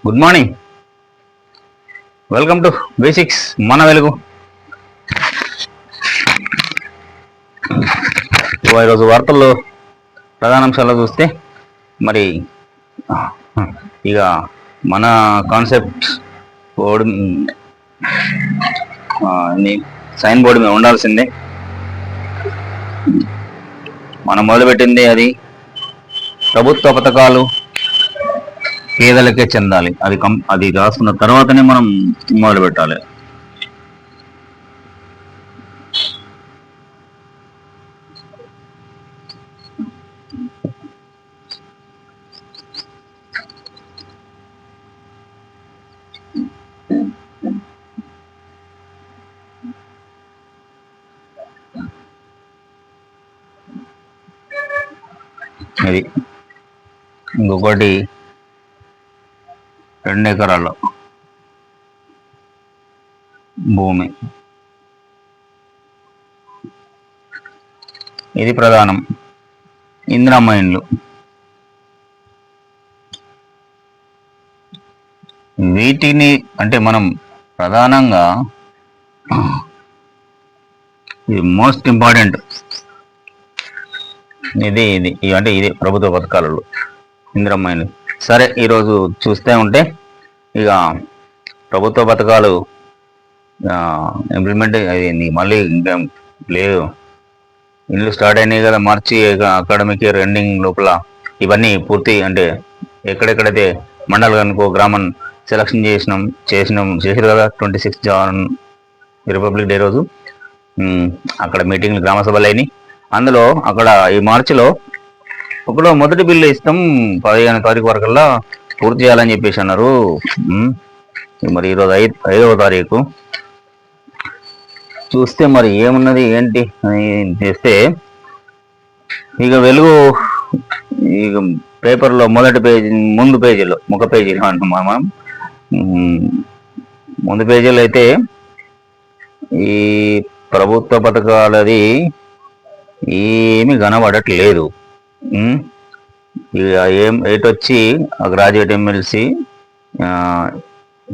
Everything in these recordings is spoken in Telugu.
Good morning. Welcome to basics మన వెలుగు. ఈరోజు వార్తల్లో ప్రధానాంశాలు చూస్తే మరి ఇక మన కాన్సెప్ట్ బోర్డు సైన్ బోర్డు మీద ఉండాల్సిందే. మనం మొదలుపెట్టింది అది ప్రభుత్వ పథకాలు పేదలకే చెందాలి. అది రాసుకున్న తర్వాతనే మనం మొదలు పెట్టాలి. ఇది ఇంకొకటి 2 ఎకరాల భూమి, ఇది ప్రధానం. ఇందిరమ్మ ఇండ్లు, వీటిని అంటే మనం ప్రధానంగా ఇది మోస్ట్ ఇంపార్టెంట్. ఇది అంటే ఇది ప్రభుత్వ పథకాలలో ఇందిరమ్మ ఇండ్లు. సరే, ఈరోజు చూస్తే ఉంటే ఇక ప్రభుత్వ పథకాలు ఇంప్లిమెంట్ అయ్యింది. మళ్ళీ ఇంకా లేదు, ఇల్లు స్టార్ట్ అయినాయి కదా. మార్చి అకాడమిక్ ఇయర్ ఎండింగ్ లోపల ఇవన్నీ పూర్తి అంటే ఎక్కడెక్కడైతే మండలానికో గ్రామం సెలక్షన్ చేసారు కదా. 26 జాన్ రిపబ్లిక్ డే రోజు అక్కడ మీటింగ్లు గ్రామ సభలు అయినాయి. అందులో అక్కడ ఈ మార్చిలో మొదటి బిల్లు ఇస్తాం 15వ తారీఖు వరకల్లా పూర్తి చేయాలని చెప్పేసి అన్నారు. మరి ఈరోజు 5వ తారీఖు చూస్తే మరి ఏమున్నది ఏంటి అని చేస్తే ఇక వెలుగు ఇక పేపర్లో మొదటి పేజీ ముందు పేజీలో ముఖ పేజీలో అంటున్నాం. ముందు పేజీలో అయితే ఈ ప్రభుత్వ పథకాలది ఏమి కనబడట్లేదు. ఏటొచ్చి గ్రాడ్యుయేట్ ఎమ్మెల్సీ,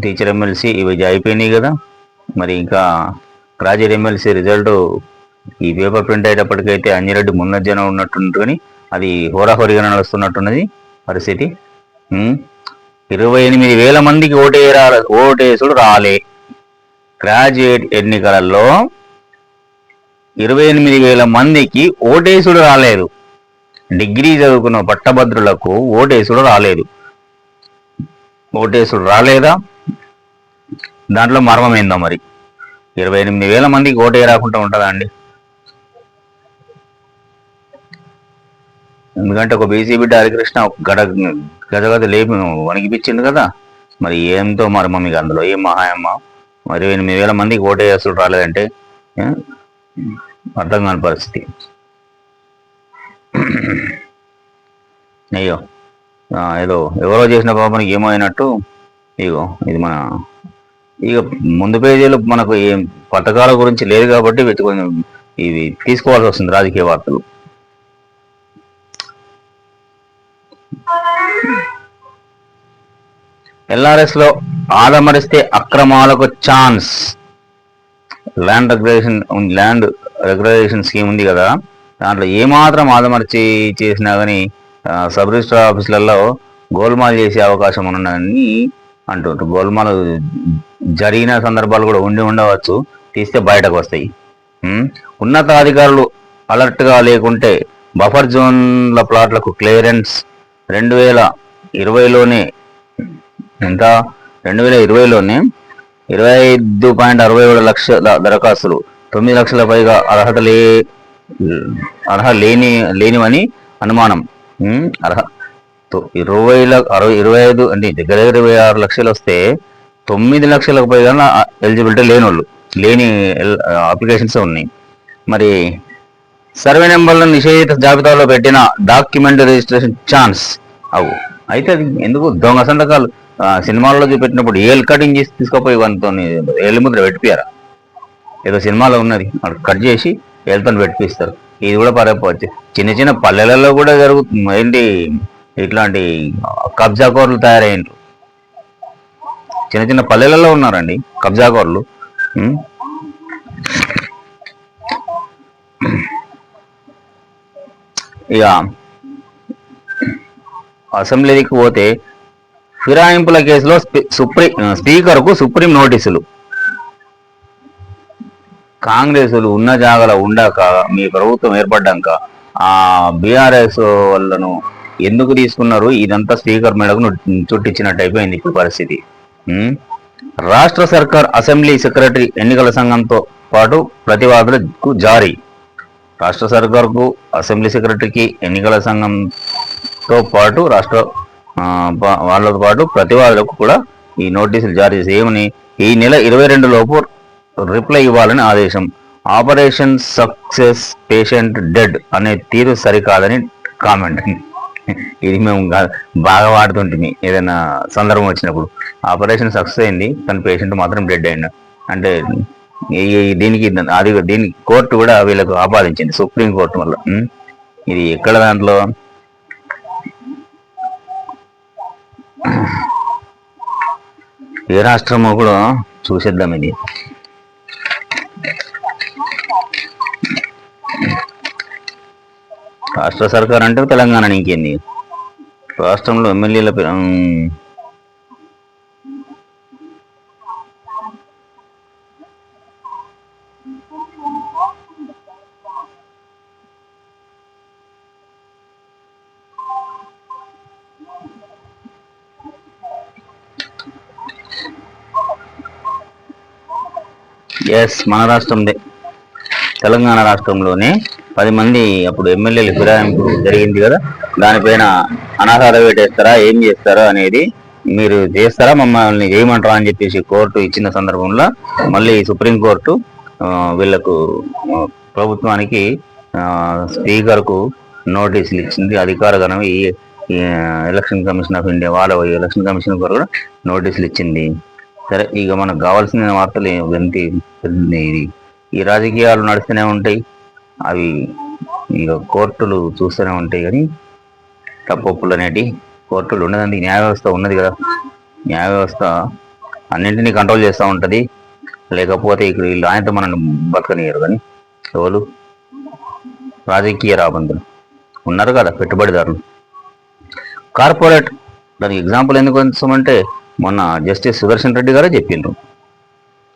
టీచర్ ఎమ్మెల్సీ ఇవి అయిపోయినాయి కదా. మరి ఇంకా గ్రాడ్యుయేట్ ఎమ్మెల్సీ రిజల్ట్ ఈ పేపర్ ప్రింట్ అయ్యేటప్పటికైతే అంజిరెడ్డి ముందజ్జన ఉన్నట్టుంటుంది, కానీ అది హోరాహోరీగా నడుస్తున్నట్టున్నది పరిస్థితి. 28,000 మందికి ఓటేసుడు రాలే. గ్రాడ్యుయేట్ ఎన్నికలలో 28,000 మందికి ఓటేసుడు రాలేదు. డిగ్రీ చదువుకున్న పట్టభద్రులకు ఓటేసుడు రాలేదు. ఓటేసుడు రాలేదా? దాంట్లో మర్మం ఏందో మరి. 28,000 మందికి ఓటే రాకుండా ఉంటుందా అండి? ఎందుకంటే ఒక బీసీ బిడ్డ హరికృష్ణ గజగజ లేపి వణికిపించింది కదా. మరి ఏంతో మర్మం ఇక అందులో ఏం మహాయమ్మ. 28,000 మందికి ఓటేసుడు రాలేదంటే అర్థం కాని పరిస్థితి. అయ్యో, ఏదో ఎవరో చేసిన పాపనికి ఏమో అయినట్టు. ఇది మన ఇక ముందు పేజీలో మనకు ఏం పథకాల గురించి లేదు కాబట్టి కొంచెం ఇవి తీసుకోవాల్సి వస్తుంది రాజకీయ వార్తలు. ఎల్ఆర్ఎస్ లో ఆదమరిస్తే అక్రమాలకు ఛాన్స్. ల్యాండ్ రెగ్యులరేషన్ స్కీమ్ ఉంది కదా, దాంట్లో ఏమాత్రం ఆదమర్చి చేసినా కానీ సబ్ రిజిస్టర్ ఆఫీసులలో గోల్మాల్ చేసే అవకాశం ఉన్నదని అంటుంటారు. గోల్మాల్ జరిగిన సందర్భాలు కూడా ఉండవచ్చు, తీస్తే బయటకు వస్తాయి. ఉన్నతాధికారులు అలర్ట్గా లేకుంటే బఫర్ జోన్ల ప్లాట్లకు క్లియరెన్స్ 2020లోనే 2020లోనే 25.67 లక్షల దరఖాస్తులు, 9 లక్షల పైగా అర్హత లేనివని అనుమానం. 25 అంటే దగ్గర 26 లక్షలు వస్తే 9 లక్షలకు పైగా ఎలిజిబిలిటీ లేని అప్లికేషన్స్ ఉన్నాయి. మరి సర్వే నెంబర్లను నిషేధిత జాబితాలో పెట్టిన డాక్యుమెంట్ రిజిస్ట్రేషన్ ఛాన్స్ అయితే ఎందుకు దొంగ సంతకాలు సినిమాల్లో చూపెట్టినప్పుడు ఏల్ కటింగ్ చేసి తీసుకుపోయి వాళ్ళతో ఏళ్ళ ముద్ర పెట్టిపోయారా? ఏదో సినిమాలో ఉన్నది కట్ చేసి ఏళ్ళతో పెట్టిపిస్తారు. ఇది కూడా పరకపోవచ్చు. చిన్న చిన్న పల్లెలలో కూడా జరుగుతుంది. ఏంటి ఇట్లాంటి కబ్జాకోర్లు తయారయ్యారు. చిన్న చిన్న పల్లెలలో ఉన్నారండి కబ్జాకోర్లు. ఇక అసెంబ్లీకి పోతే ఫిరాయింపుల కేసులో స్పీకర్కు సుప్రీం నోటీసులు. కాంగ్రెసులు ఉన్న జాగల ఉండాక మీ ప్రభుత్వం ఏర్పడ్డాక ఆ బీఆర్ఎస్ వాళ్ళను ఎందుకు తీసుకున్నారు? ఇదంతా స్పీకర్ మేడకు చుట్టించినట్టు అయిపోయింది ఇప్పుడు పరిస్థితి. రాష్ట్ర సర్కార్ అసెంబ్లీ సెక్రటరీ ఎన్నికల సంఘంతో పాటు ప్రతివాదులకు జారీ. రాష్ట్ర సర్కార్కు అసెంబ్లీ సెక్రటరీకి ఎన్నికల సంఘంతో పాటు వాళ్ళతో పాటు ప్రతివాదులకు కూడా ఈ నోటీసులు జారీ చేసి ఏమని, ఈ నెల 22 లోపు రిప్లై ఇవ్వాలని ఆదేశం. ఆపరేషన్ సక్సెస్ పేషెంట్ డెడ్ అనే తీరు సరికాదని కామెంట్. ఇది మేము బాగా వాడుతుంటుంది ఏదైనా సందర్భం వచ్చినప్పుడు. ఆపరేషన్ సక్సెస్ అయింది కానీ పేషెంట్ మాత్రం డెడ్ అయింది అంటే దీనికి కోర్టు కూడా వీళ్ళకు ఆపాదించింది, సుప్రీం కోర్టు వల్ల. ఇది ఎక్కడ దాంట్లో ఏ రాష్ట్రమో కూడా చూసేద్దాం. ఇది రాష్ట్ర సర్కార్ అంటే తెలంగాణ, ఇంకేంది రాష్ట్రంలో ఎమ్మెల్యేల మన రాష్ట్రందే, తెలంగాణ రాష్ట్రంలోనే 10 మంది అప్పుడు ఎమ్మెల్యేలు ఫిరాయింపు జరిగింది కదా, దానిపైన అనాహార వేటేస్తారా ఏం చేస్తారా అనేది, మీరు చేస్తారా మమ్మల్ని చేయమంటారా అని చెప్పేసి కోర్టు ఇచ్చిన సందర్భంలో మళ్ళీ సుప్రీంకోర్టు వీళ్లకు ప్రభుత్వానికి స్పీకర్కు నోటీసులు ఇచ్చింది. అధికారగణం ఈ ఎలక్షన్ కమిషన్ ఆఫ్ ఇండియా వాళ్ళ ఎలక్షన్ కమిషన్ కూడా నోటీసులు ఇచ్చింది. సరే, ఇక మనకు కావాల్సిన వార్తలు ఇది ఈ రాజకీయాలు నడుస్తూనే ఉంటాయి, అవి ఇక కోర్టులు చూస్తూనే ఉంటాయి. కానీ తప్పొప్పులు అనేటి కోర్టులు ఉండదండి, న్యాయ వ్యవస్థ ఉన్నది కదా. న్యాయ వ్యవస్థ అన్నింటినీ కంట్రోల్ చేస్తూ ఉంటుంది. లేకపోతే ఇక్కడ వీళ్ళు ఆయనతో మనల్ని బతకనియరు. కానీ ఎవరు రాజకీయ రాబందులు ఉన్నారు కదా, పెట్టుబడిదారులు, కార్పొరేట్. దానికి ఎగ్జాంపుల్ ఎందుకు వస్తామంటే మొన్న జస్టిస్ సుదర్శన్ రెడ్డి గారే చెప్పిండ్రు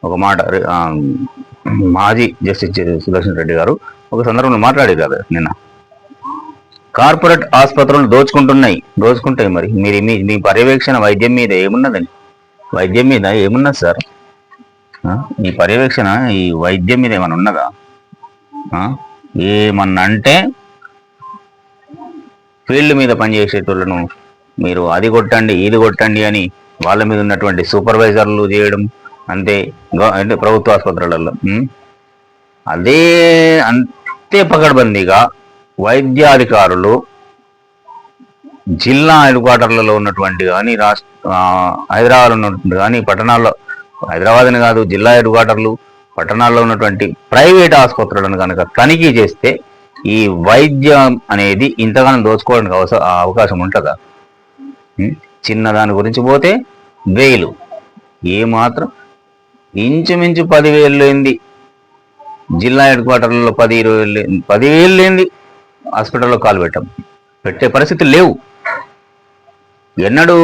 ఒక మాట. మాజీ జస్టిస్ సుదర్శన్ రెడ్డి గారు ఒక సందర్భంలో మాట్లాడారు కదా నిన్న. కార్పొరేట్ ఆసుపత్రులు దోచుకుంటాయి. మరి మీ పర్యవేక్షణ వైద్యం మీద ఏమున్నదని? వైద్యం మీద ఏమున్నది సార్? ఈ పర్యవేక్షణ ఈ వైద్యం మీద ఏమన్నా ఉన్నదా? ఏమన్నా అంటే ఫీల్డ్ మీద పనిచేసేటోళ్ళను మీరు అది కొట్టండి ఇది కొట్టండి అని వాళ్ళ మీద ఉన్నటువంటి సూపర్వైజర్లు చేయడం అంతే. అంటే ప్రభుత్వ ఆసుపత్రులలో అంతే పకడ్బందీగా వైద్యాధికారులు జిల్లా హెడ్ క్వార్టర్లలో ఉన్నటువంటి కానీ హైదరాబాద్ ఉన్నటువంటి కానీ పట్టణాల్లో, హైదరాబాద్ అని కాదు, జిల్లా హెడ్ క్వార్టర్లు పట్టణాల్లో ఉన్నటువంటి ప్రైవేట్ ఆసుపత్రులను కనుక తనిఖీ చేస్తే ఈ వైద్యం అనేది ఇంతగానో దోచుకోవడానికి అవకాశం ఉంటుందా? చిన్నదాని గురించి పోతే వేలు, ఏమాత్రం ఇంచుమించు 10,000 లేనిది జిల్లా హెడ్ క్వార్టర్లలో 10,000 లేనిది హాస్పిటల్లో కాలు పెట్టే పరిస్థితులు లేవు. ఎన్నడూ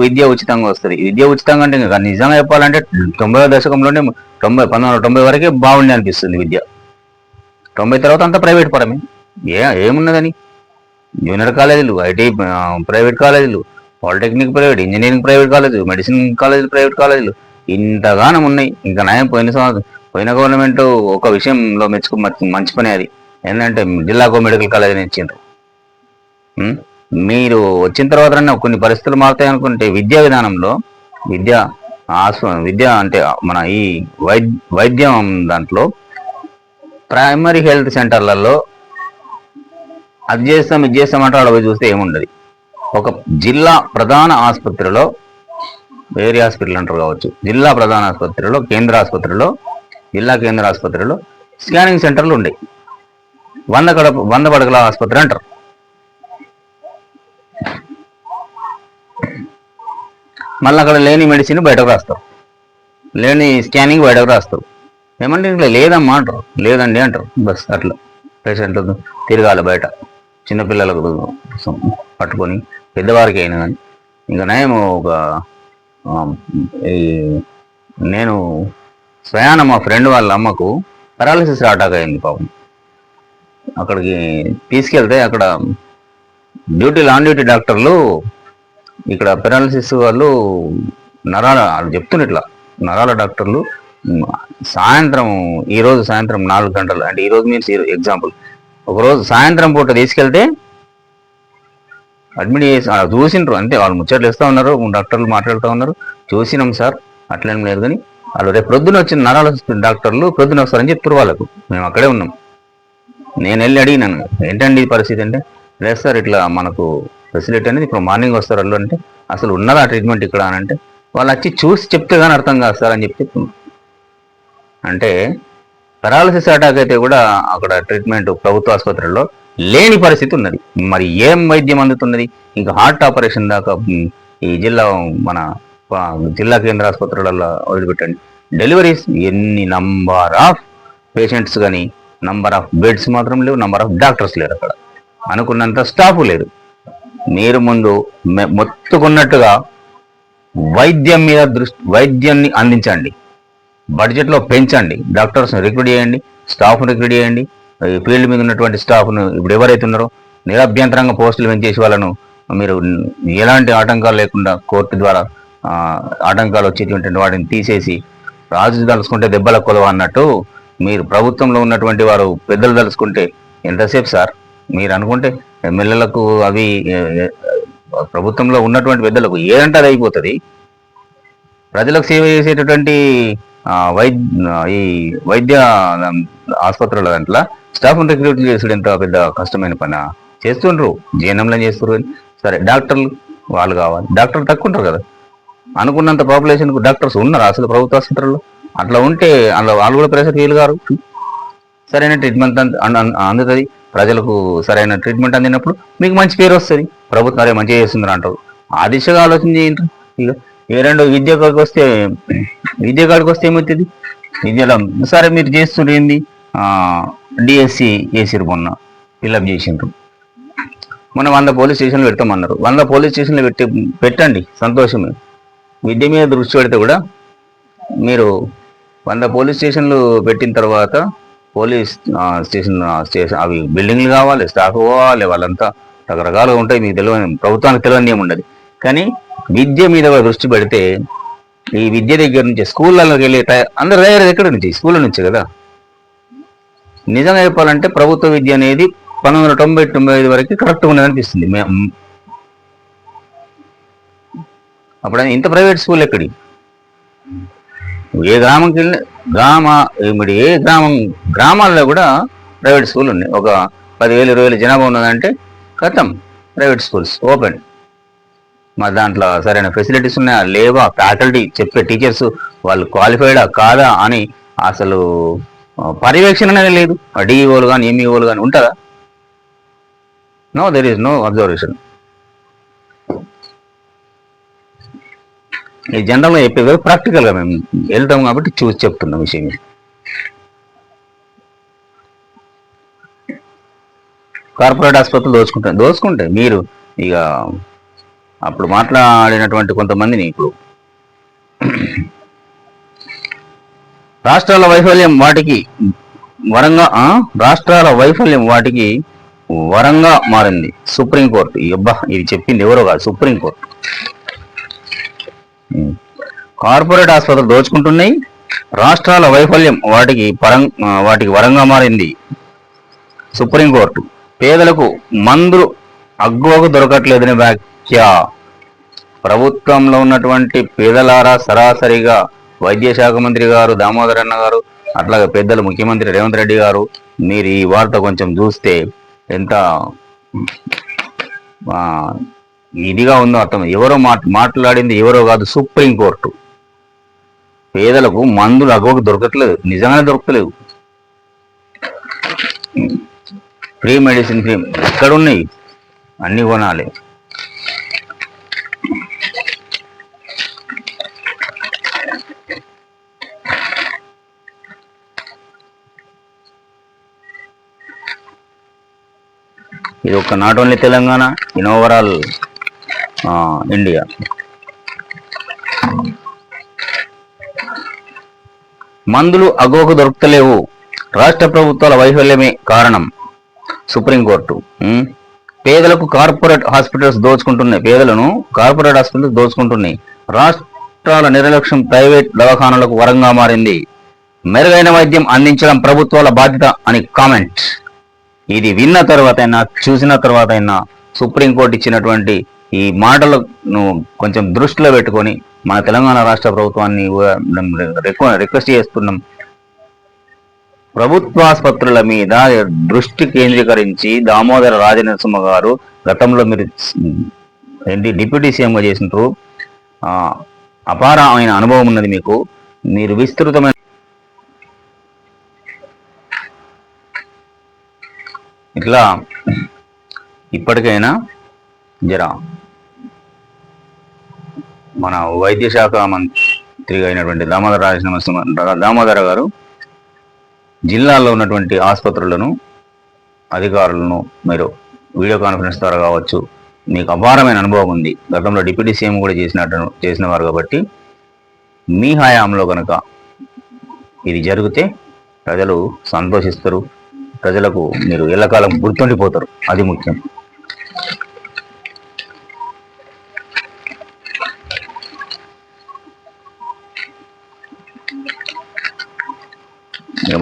విద్య ఉచితంగా వస్తుంది. విద్య ఉచితంగా అంటే ఇంకా నిజంగా చెప్పాలంటే 90వ దశకంలోనే 1990 వరకే బాగుంది అనిపిస్తుంది విద్య. 90 తర్వాత అంతా ప్రైవేట్ పరమే. ఏమున్నదని? జూనియర్ కాలేజీలు, ఐటీ ప్రైవేట్ కాలేజీలు, పాలిటెక్నిక్ ప్రైవేట్, ఇంజనీరింగ్ ప్రైవేట్ కాలేజీలు, మెడిసిన్ కాలేజీలు ప్రైవేట్ కాలేజీలు ఇంతగానం ఉన్నాయి. ఇంకా నయం పోయిన గవర్నమెంట్ ఒక విషయంలో మంచి పని అది ఏంటంటే జిల్లాకో మెడికల్ కాలేజీని ఇచ్చిండ్రు. మీరు వచ్చిన తర్వాత కొన్ని పరిస్థితులు మారుతాయి అనుకుంటే విద్యా విధానంలో విద్య అంటే మన ఈ వైద్యం దాంట్లో ప్రైమరీ హెల్త్ సెంటర్లలో అది చేస్తాం ఇది చేస్తామంటే అక్కడ పోయి చూస్తే ఏముండదు. ఒక జిల్లా ప్రధాన ఆసుపత్రిలో, ఏరియా హాస్పిటల్ అంటారు కావచ్చు, జిల్లా ప్రధాన ఆసుపత్రిలో, జిల్లా కేంద్ర ఆసుపత్రిలో స్కానింగ్ సెంటర్లు ఉండేవి. 100 పడకల ఆసుపత్రి అంటారు. మళ్ళీ అక్కడ లేని మెడిసిన్ బయటకు రాస్తారు, లేని స్కానింగ్ బయటకు రాస్తారు. ఏమంటే ఇట్లా లేదమ్మా అంటారు, లేదండి అంటారు. బస్ అట్లా పేషెంట్లు తిరగాలి బయట, చిన్నపిల్లలకు పట్టుకొని, పెద్దవారికి అయినా కానీ. ఇంకా నయం ఒక ఈ నేను స్వయాన మా ఫ్రెండ్ వాళ్ళ అమ్మకు పెరాలసిస్ అటాక్ అయింది పాపం. అక్కడికి తీసుకెళ్తే అక్కడ ఆన్ డ్యూటీ డాక్టర్లు ఇక్కడ పెరాలసిస్ వాళ్ళు వాళ్ళు చెప్తున్నారు ఇట్లా, నరాల డాక్టర్లు సాయంత్రం, ఈరోజు సాయంత్రం 4 గంటలు, అంటే ఈరోజు మీన్స్ ఎగ్జాంపుల్, ఒకరోజు సాయంత్రం పూట తీసుకెళ్తే అడ్మిట్ చేసి చూసిండ్రు అంతే. వాళ్ళు ముచ్చట్లు ఇస్తూ ఉన్నారు, డాక్టర్లు మాట్లాడుతూ ఉన్నారు, చూసినాం సార్ అట్లేం లేదు కానీ వాళ్ళు రేపు ప్రొద్దున వచ్చిన నరాల డాక్టర్లు ప్రొద్దున వస్తారని చెప్తారు వాళ్ళకు. మేము అక్కడే ఉన్నాం. నేను వెళ్ళి అడిగినాను, ఏంటండి ఈ పరిస్థితి అంటే, లేదు సార్ ఇట్లా మనకు ఫెసిలిటీ అనేది ఇప్పుడు మార్నింగ్ వస్తారు వాళ్ళు అంటే, అసలు ఉన్నదా ట్రీట్మెంట్ ఇక్కడ అని అంటే, వాళ్ళు వచ్చి చూసి చెప్తే కానీ అర్థం కాదు సార్ అని చెప్పి. అంటే పెరాలసిస్ అటాక్ అయితే కూడా అక్కడ ట్రీట్మెంట్ ప్రభుత్వ ఆసుపత్రుల్లో లేని పరిస్థితి ఉన్నది. మరి ఏం వైద్యం అందుతున్నది? ఇంకా హార్ట్ ఆపరేషన్ దాకా ఈ మన జిల్లా కేంద్ర ఆసుపత్రులలో వదిలిపెట్టండి. డెలివరీస్ ఎన్ని నంబర్ ఆఫ్ పేషెంట్స్ కానీ నంబర్ ఆఫ్ బెడ్స్ మాత్రం లేవు, నంబర్ ఆఫ్ డాక్టర్స్ లేరు, అక్కడ అనుకున్నంత స్టాఫ్ లేదు. మీరు ముందు మొత్తుకున్నట్టుగా వైద్యం మీద వైద్యాన్ని అందించండి, బడ్జెట్లో పెంచండి, డాక్టర్స్ని రిక్రూట్ చేయండి, స్టాఫ్ను రిక్రూట్ చేయండి. ఫీల్డ్ మీద ఉన్నటువంటి స్టాఫ్ను ఇప్పుడు ఎవరైతే ఉన్నారో నిరభ్యంతరంగా పోస్టులు పెంచేసి వాళ్ళను మీరు ఎలాంటి ఆటంకాలు లేకుండా కోర్టు ద్వారా ఆటంకాలు వచ్చేటువంటి వాటిని తీసేసి, రాజు తలుచుకుంటే దెబ్బల కొలవ అన్నట్టు మీరు ప్రభుత్వంలో ఉన్నటువంటి వారు పెద్దలు తలుచుకుంటే ఎంతసేపు సార్? మీరు అనుకుంటే ఎమ్మెల్యేలకు అవి ప్రభుత్వంలో ఉన్నటువంటి పెద్దలకు ఏదంటే అది అయిపోతుంది. ప్రజలకు సేవ చేసేటటువంటి ఈ వైద్య ఆసుపత్రుల దాంట్లో స్టాఫ్ రిక్రూట్ చేసుడు ఎంత పెద్ద కష్టమైన పని చేస్తుండ్రు, జీఎన్ఎంలో చేస్తారు. సరే డాక్టర్లు వాళ్ళు కావాలి, డాక్టర్లు తక్కువ ఉంటారు కదా, అనుకున్నంత పాపులేషన్కు డాక్టర్స్ ఉన్నారు అసలు ప్రభుత్వ ఆసుపత్రుల్లో. అట్లా ఉంటే అందులో వాళ్ళు కూడా ప్రెషర్ ఫీల్ గారు, సరైన ట్రీట్మెంట్ అందుతుంది. ప్రజలకు సరైన ట్రీట్మెంట్ అందినప్పుడు మీకు మంచి పేరు వస్తుంది, ప్రభుత్వం అరే మంచిగా చేస్తున్నారు అంటారు. ఆ దిశగా ఆలోచన చేయండి. ఇక ఏ రెండు విద్య కాడికి వస్తే ఏమవుతుంది? విద్యలో సరే మీరు చేస్తుండేంది, డిఎస్సి చేసిరు, మొన్న ఫిల్అప్ చేసిండ్రు, మొన్న 100 పోలీస్ స్టేషన్లు పెడతామన్నారు. 100 పోలీస్ స్టేషన్లు పెట్టండి, సంతోషమే. విద్య మీద దృష్టి పెడితే కూడా మీరు 100 పోలీస్ స్టేషన్లు పెట్టిన తర్వాత పోలీస్ స్టేషన్ అవి బిల్డింగ్లు కావాలి, స్టాఫ్ పోవాలి, వాళ్ళంతా రకరకాలుగా ఉంటాయి. మీకు తెలియని, ప్రభుత్వానికి తెలియని ఏమి ఉండదు. కానీ విద్య మీద దృష్టి పెడితే ఈ విద్య దగ్గర నుంచి స్కూళ్ళలోకి వెళ్ళి అందరు తయారు ఎక్కడి నుంచి? స్కూళ్ళ నుంచి కదా. నిజంగా చెప్పాలంటే ప్రభుత్వ విద్య అనేది 1990-95 వరకు కరెక్ట్గా ఉన్నదనిపిస్తుంది. అప్పుడు ఇంత ప్రైవేట్ స్కూల్ ఎక్కడి? ఏ గ్రామంకి వెళ్ళి ఏ గ్రామాల్లో కూడా ప్రైవేట్ స్కూల్ ఉన్నాయి. ఒక 10,000-20,000 జనాభా ఉన్నదంటే ఖతం ప్రైవేట్ స్కూల్స్ ఓపెన్. మరి దాంట్లో సరైన ఫెసిలిటీస్ ఉన్నాయా లేవా, ఫ్యాకల్టీ చెప్పే టీచర్స్ వాళ్ళు క్వాలిఫైడా కాదా అని అసలు పర్యవేక్షణ లేదు. డిఈఓలు కానీ ఎంఈఓలు కానీ ఉంటారా? No, there is no observation. ఈ జనరల్గా చెప్పేది ప్రాక్టికల్గా మేము వెళ్తాం కాబట్టి చూసి చెప్తున్నాం విషయం. కార్పొరేట్ ఆసుపత్రులు దోచుకుంటాయి. మీరు ఇక అప్పుడు మాట్లాడినటువంటి కొంతమందిని ఇప్పుడు రాష్ట్రాల వైఫల్యం వాటికి వరంగా మారింది సుప్రీంకోర్టు. ఇది చెప్పింది ఎవరో కాదు, సుప్రీంకోర్టు. కార్పొరేట్ ఆసుపత్రులు దోచుకుంటున్నాయి, రాష్ట్రాల వైఫల్యం వాటికి వరంగా మారింది సుప్రీంకోర్టు. పేదలకు మందులు అగ్గువకు దొరకట్లేదని వ్యాఖ్య. ప్రభుత్వంలో ఉన్నటువంటి పేదలారా సరాసరిగా వైద్య శాఖ మంత్రి గారు దామోదర్ అన్న గారు, అట్లాగే పెద్దలు ముఖ్యమంత్రి రేవంత్ రెడ్డి గారు, మీరు ఈ వార్త కొంచెం చూస్తే ఎంత ఇదిగా ఉందో అర్థం. ఎవరో మాట్లాడింది ఎవరో కాదు, సుప్రీంకోర్టు. పేదలకు మందులు అగవకు దొరకట్లేదు, నిజంగానే దొరకలేవు. ఫ్రీ మెడిసిన్ ఫ్రీ ఎక్కడున్నాయి? అన్నీ కొనాలి. ఇది ఒక not only Telangana, in overall India. మందులు అగోకు దొరుకుతలేవు, రాష్ట్ర ప్రభుత్వాల వైఫల్యమే కారణం, సుప్రీంకోర్టు. పేదలకు కార్పొరేట్ హాస్పిటల్స్ దోచుకుంటున్నాయి, పేదలను కార్పొరేట్ హాస్పిటల్స్ దోచుకుంటున్నాయి. రాష్ట్రాల నిర్లక్ష్యం ప్రైవేట్ దవాఖానాలకు వరంగా మారింది. మెరుగైన వైద్యం అందించడం ప్రభుత్వాల బాధ్యత అని కామెంట్. ఇది విన్న తర్వాత అయినా చూసిన తర్వాత అయినా సుప్రీంకోర్టు ఇచ్చినటువంటి ఈ మాటలను కొంచెం దృష్టిలో పెట్టుకొని మన తెలంగాణ రాష్ట్ర ప్రభుత్వాన్ని రిక్వెస్ట్ చేస్తున్నాం. ప్రభుత్వాసుపత్రుల మీద దృష్టి కేంద్రీకరించి దామోదర రాజనరసింహ గారు గతంలో మీరు డిప్యూటీ సీఎంగా చేసినారు, అపారమైన అనుభవం ఉన్నది మీకు. మీరు విస్తృతమైన ఇట్లా ఇప్పటికైనా జరా మన వైద్య శాఖ మంత్రిగా అయినటువంటి దామోదర గారు జిల్లాల్లో ఉన్నటువంటి ఆసుపత్రులను అధికారులను మీరు వీడియో కాన్ఫరెన్స్ ద్వారా కావచ్చు, మీకు అపారమైన అనుభవం ఉంది, గతంలో డిప్యూటీ సీఎం కూడా చేసిన వారు కాబట్టి మీ హయాంలో కనుక ఇది జరిగితే ప్రజలు సంతోషిస్తారు, ప్రజలకు మీరు ఎల్లకాలం గుర్తుండిపోతారు, అది ముఖ్యం.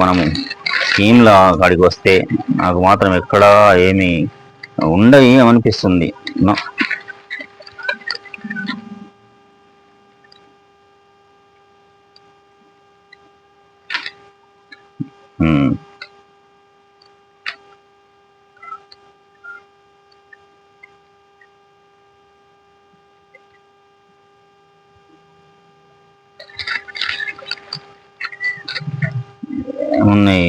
మనము స్కీమ్ల కాడికి వస్తే నాకు మాత్రం ఎక్కడా ఏమి ఉండయి ఏమనిపిస్తుంది. ఉన్నాయి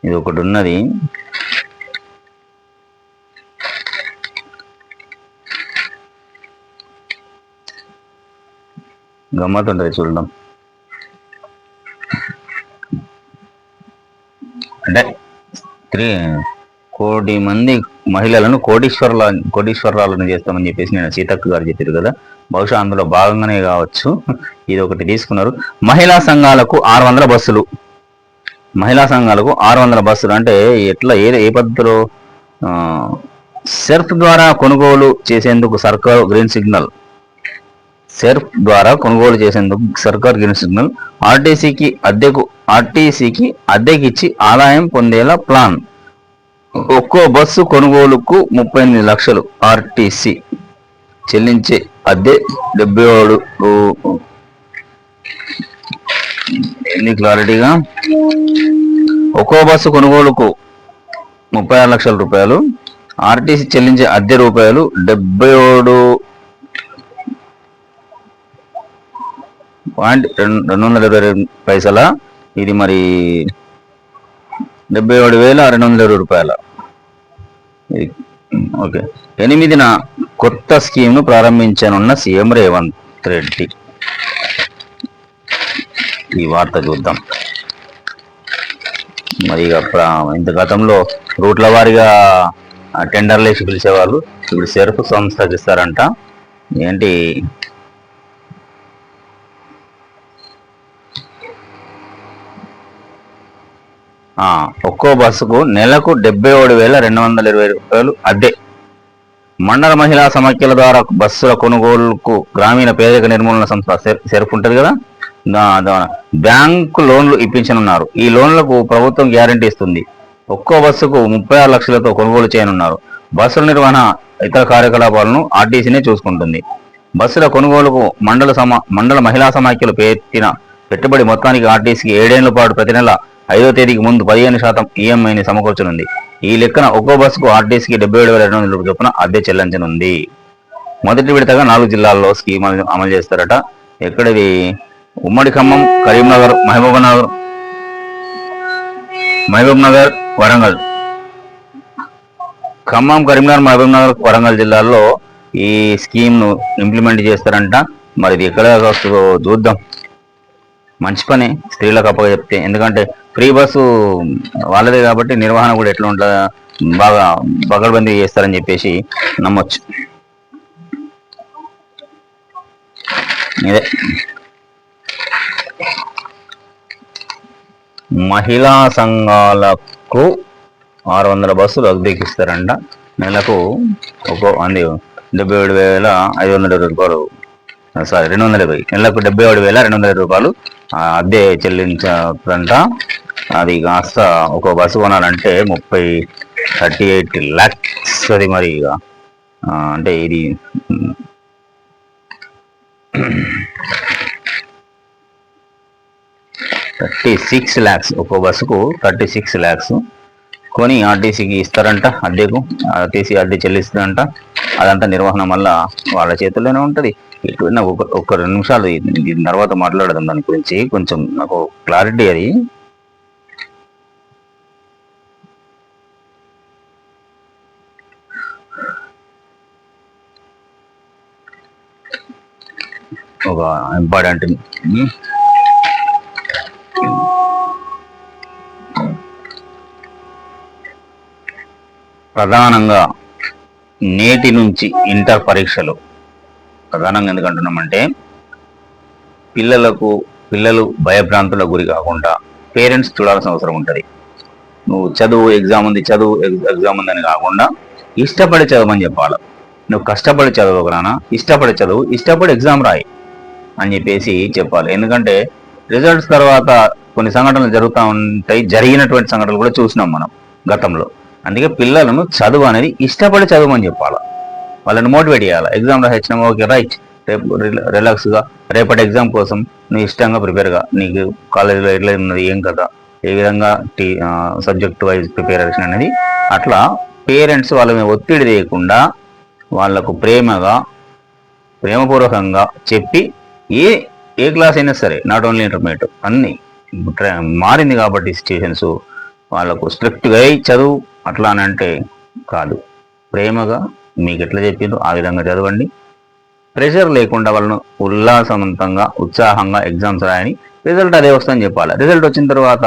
ఇది ఒకటి ఉన్నది. గమ్మత్ ఉంటుంది చూడడం. అంటే 3 కోటి మంది మహిళలను కోటీశ్వరాలను చేస్తామని చెప్పేసి నేను సీతక్క గారు చెప్పారు కదా, బహుశా అందులో భాగంగానే కావచ్చు ఇది ఒకటి తీసుకున్నారు. మహిళా సంఘాలకు 600 బస్సులు, మహిళా సంఘాలకు 600 బస్సులు అంటే ఎట్లా ఏ పద్ధతిలో? సెర్ఫ్ ద్వారా కొనుగోలు చేసేందుకు సర్కారు గ్రీన్ సిగ్నల్, సెర్ఫ్ ద్వారా కొనుగోలు చేసేందుకు సర్కార్ గ్రీన్ సిగ్నల్. ఆర్టీసీకి అద్దెకిచ్చి ఆదాయం పొందేలా ప్లాన్. ఒక్కో బస్సు కొనుగోలుకు 38 లక్షలు, ఆర్టీసీ చెల్లించే అద్దె 77. ఎన్ని క్లారిటీగా, ఒక్కో బస్సు కొనుగోలుకు 36 లక్షల రూపాయలు, ఆర్టీసీ చెల్లించే అద్దె రూపాయలు 77.222. ఇది మరి 77,220 రూపాయల. ఓకే. 8న కొత్త స్కీమ్ను ప్రారంభించనున్న సీఎం రేవంత్ రెడ్డి. ఈ వార్త చూద్దాం. మరి ఇంత గతంలో రూట్ల వారీగా టెండర్లు వేసి పిలిచేవాళ్ళు, ఇప్పుడు సెర్ఫ్ సంస్థకి ఇస్తారంట. ఏంటి ఒక్కో బస్సుకు నెలకు 77,220 రూపాయలు అద్దె. మండల మహిళా సమాఖ్యల ద్వారా బస్సుల కొనుగోలుకు గ్రామీణ పేదరిక నిర్మూలన సంస్థ సెర్ఫ్ ఉంటుంది కదా, బ్యాంకు లోన్లు ఇప్పించనున్నారు. ఈ లోన్లకు ప్రభుత్వం గ్యారంటీ ఇస్తుంది. ఒక్కో బస్సుకు 36 లక్షలతో కొనుగోలు చేయనున్నారు. బస్సుల నిర్వహణ ఇతర కార్యకలాపాలను ఆర్టీసీనే చూసుకుంటుంది. బస్సుల కొనుగోలుకు మండల మహిళా సమాఖ్యలు పెట్టిన పెట్టుబడి మొత్తానికి ఆర్టీసీకి 7 ఏళ్ల పాటు ప్రతి నెల 5వ తేదీకి ముందు 15% ఈఎంఐని సమకూర్చనుంది. ఈ లెక్కన ఒక్కో బస్సుకు ఆర్టీసీకి 77,200 చొప్పున అద్దె చెల్లించనుంది. మొదటి విడతగా 4 జిల్లాల్లో స్కీమ్ అమలు చేస్తారట. ఎక్కడిది? ఉమ్మడి ఖమ్మం, కరీంనగర్, మహబూబ్ నగర్, వరంగల్. ఖమ్మం, కరీంనగర్, మహబూబ్నగర్, వరంగల్ జిల్లాల్లో ఈ స్కీమ్ ను ఇంప్లిమెంట్ చేస్తారంట. మరి ఇది ఎక్కడ వస్తుందో చూద్దాం. మంచి పని స్త్రీలకు అప్పగ చెప్తే, ఎందుకంటే ఫ్రీ బస్సు వాళ్ళదే కాబట్టి నిర్వహణ కూడా ఎట్లా ఉంటుందా, బాగా పకడ్బందీ చేస్తారని చెప్పేసి నమ్మొచ్చు. ఇదే మహిళా సంఘాలకు 600 బస్సులు అద్దెకిస్తారంట. నెలకు అంది 77,520 రూపాయలు, సారీ 220, నెలకు 77,220 రూపాయలు అద్దె చెల్లించారంట. అది కాస్త ఒక బస్సు కొనాలంటే 38 lakhs. అది మరి ఇక అంటే ఇది 36 lakhs, ఒక్కో బస్సుకు 36 lakhs కొని ఆర్టీసీకి ఇస్తారంట. అద్దెకు ఆర్టీసీ అద్దె చెల్లిస్తుందంట. అదంతా నిర్వహణ వల్ల వాళ్ళ చేతుల్లోనే ఉంటుంది. ఇటు నాకు ఒక 2 నిమిషాలు దీని తర్వాత మాట్లాడదాం దాని గురించి, కొంచెం నాకు క్లారిటీ అది. ఒక ఇంపార్టెంట్ ప్రధానంగా నేటి నుంచి ఇంటర్ పరీక్షలు ప్రధానంగా ఎందుకంటున్నామంటే పిల్లలు భయభ్రాంతులకు గురి కాకుండా పేరెంట్స్ చూడాల్సిన అవసరం ఉంటుంది. నువ్వు చదువు ఎగ్జామ్ ఉంది అని కాకుండా ఇష్టపడి చదవమని చెప్పాలి. నువ్వు కష్టపడి చదవకు నాన్న, ఇష్టపడి చదువు, ఇష్టపడి ఎగ్జామ్ రాయి అని చెప్పేసి చెప్పాలి. ఎందుకంటే రిజల్ట్స్ తర్వాత కొన్ని సంఘటనలు జరుగుతూ ఉంటాయి, జరిగినటువంటి సంఘటనలు కూడా చూసినాం మనం గతంలో. అందుకే పిల్లలను చదువు అనేది ఇష్టపడి చదవమని చెప్పాలి, వాళ్ళని మోటివేట్ చేయాలి. ఎగ్జామ్ రాసినాము, ఓకే రైట్, రేపు రిలాక్స్గా రేపటి ఎగ్జామ్ కోసం నువ్వు ఇష్టంగా ప్రిపేర్గా, నీకు కాలేజీలో ఎట్లా ఉన్నది, ఏం కదా, ఏ విధంగా సబ్జెక్ట్ వైజ్ ప్రిపేరేషన్ అనేది, అట్లా పేరెంట్స్ వాళ్ళ మీద ఒత్తిడి చేయకుండా వాళ్లకు ప్రేమపూర్వకంగా చెప్పి ఏ క్లాస్ అయినా సరే, నాట్ ఓన్లీ ఇంటర్మీడియట్, అన్ని మారింది కాబట్టి సిచ్యుయేషన్స్, వాళ్ళకు స్ట్రిక్ట్గా చదువు అట్లా అని అంటే కాదు. ప్రేమగా మీకు ఎట్లా చెప్పిండ్రు ఆ విధంగా చదవండి. ప్రెషర్ లేకుండా వాళ్ళను ఉల్లాసవంతంగా ఉత్సాహంగా ఎగ్జామ్స్ రాయని, రిజల్ట్ అదే వస్తుందని చెప్పాలి. రిజల్ట్ వచ్చిన తర్వాత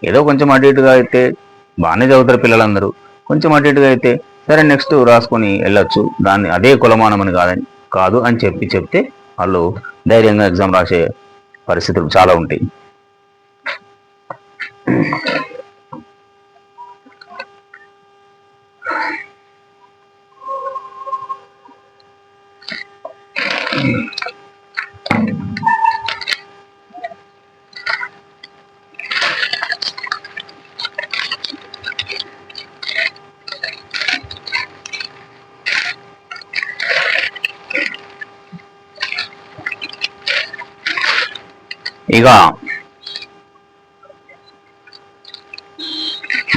ఏదో కొంచెం అటు ఇటుగా అయితే బాగానే చదువుతారు పిల్లలందరూ, కొంచెం అటు ఇటుగా అయితే సరే నెక్స్ట్ రాసుకొని వెళ్ళొచ్చు, దాన్ని అదే కులమానం అని కాదు అని చెప్తే వాళ్ళు ధైర్యంగా ఎగ్జామ్ రాసే పరిస్థితులు చాలా ఉంటాయి. ఇక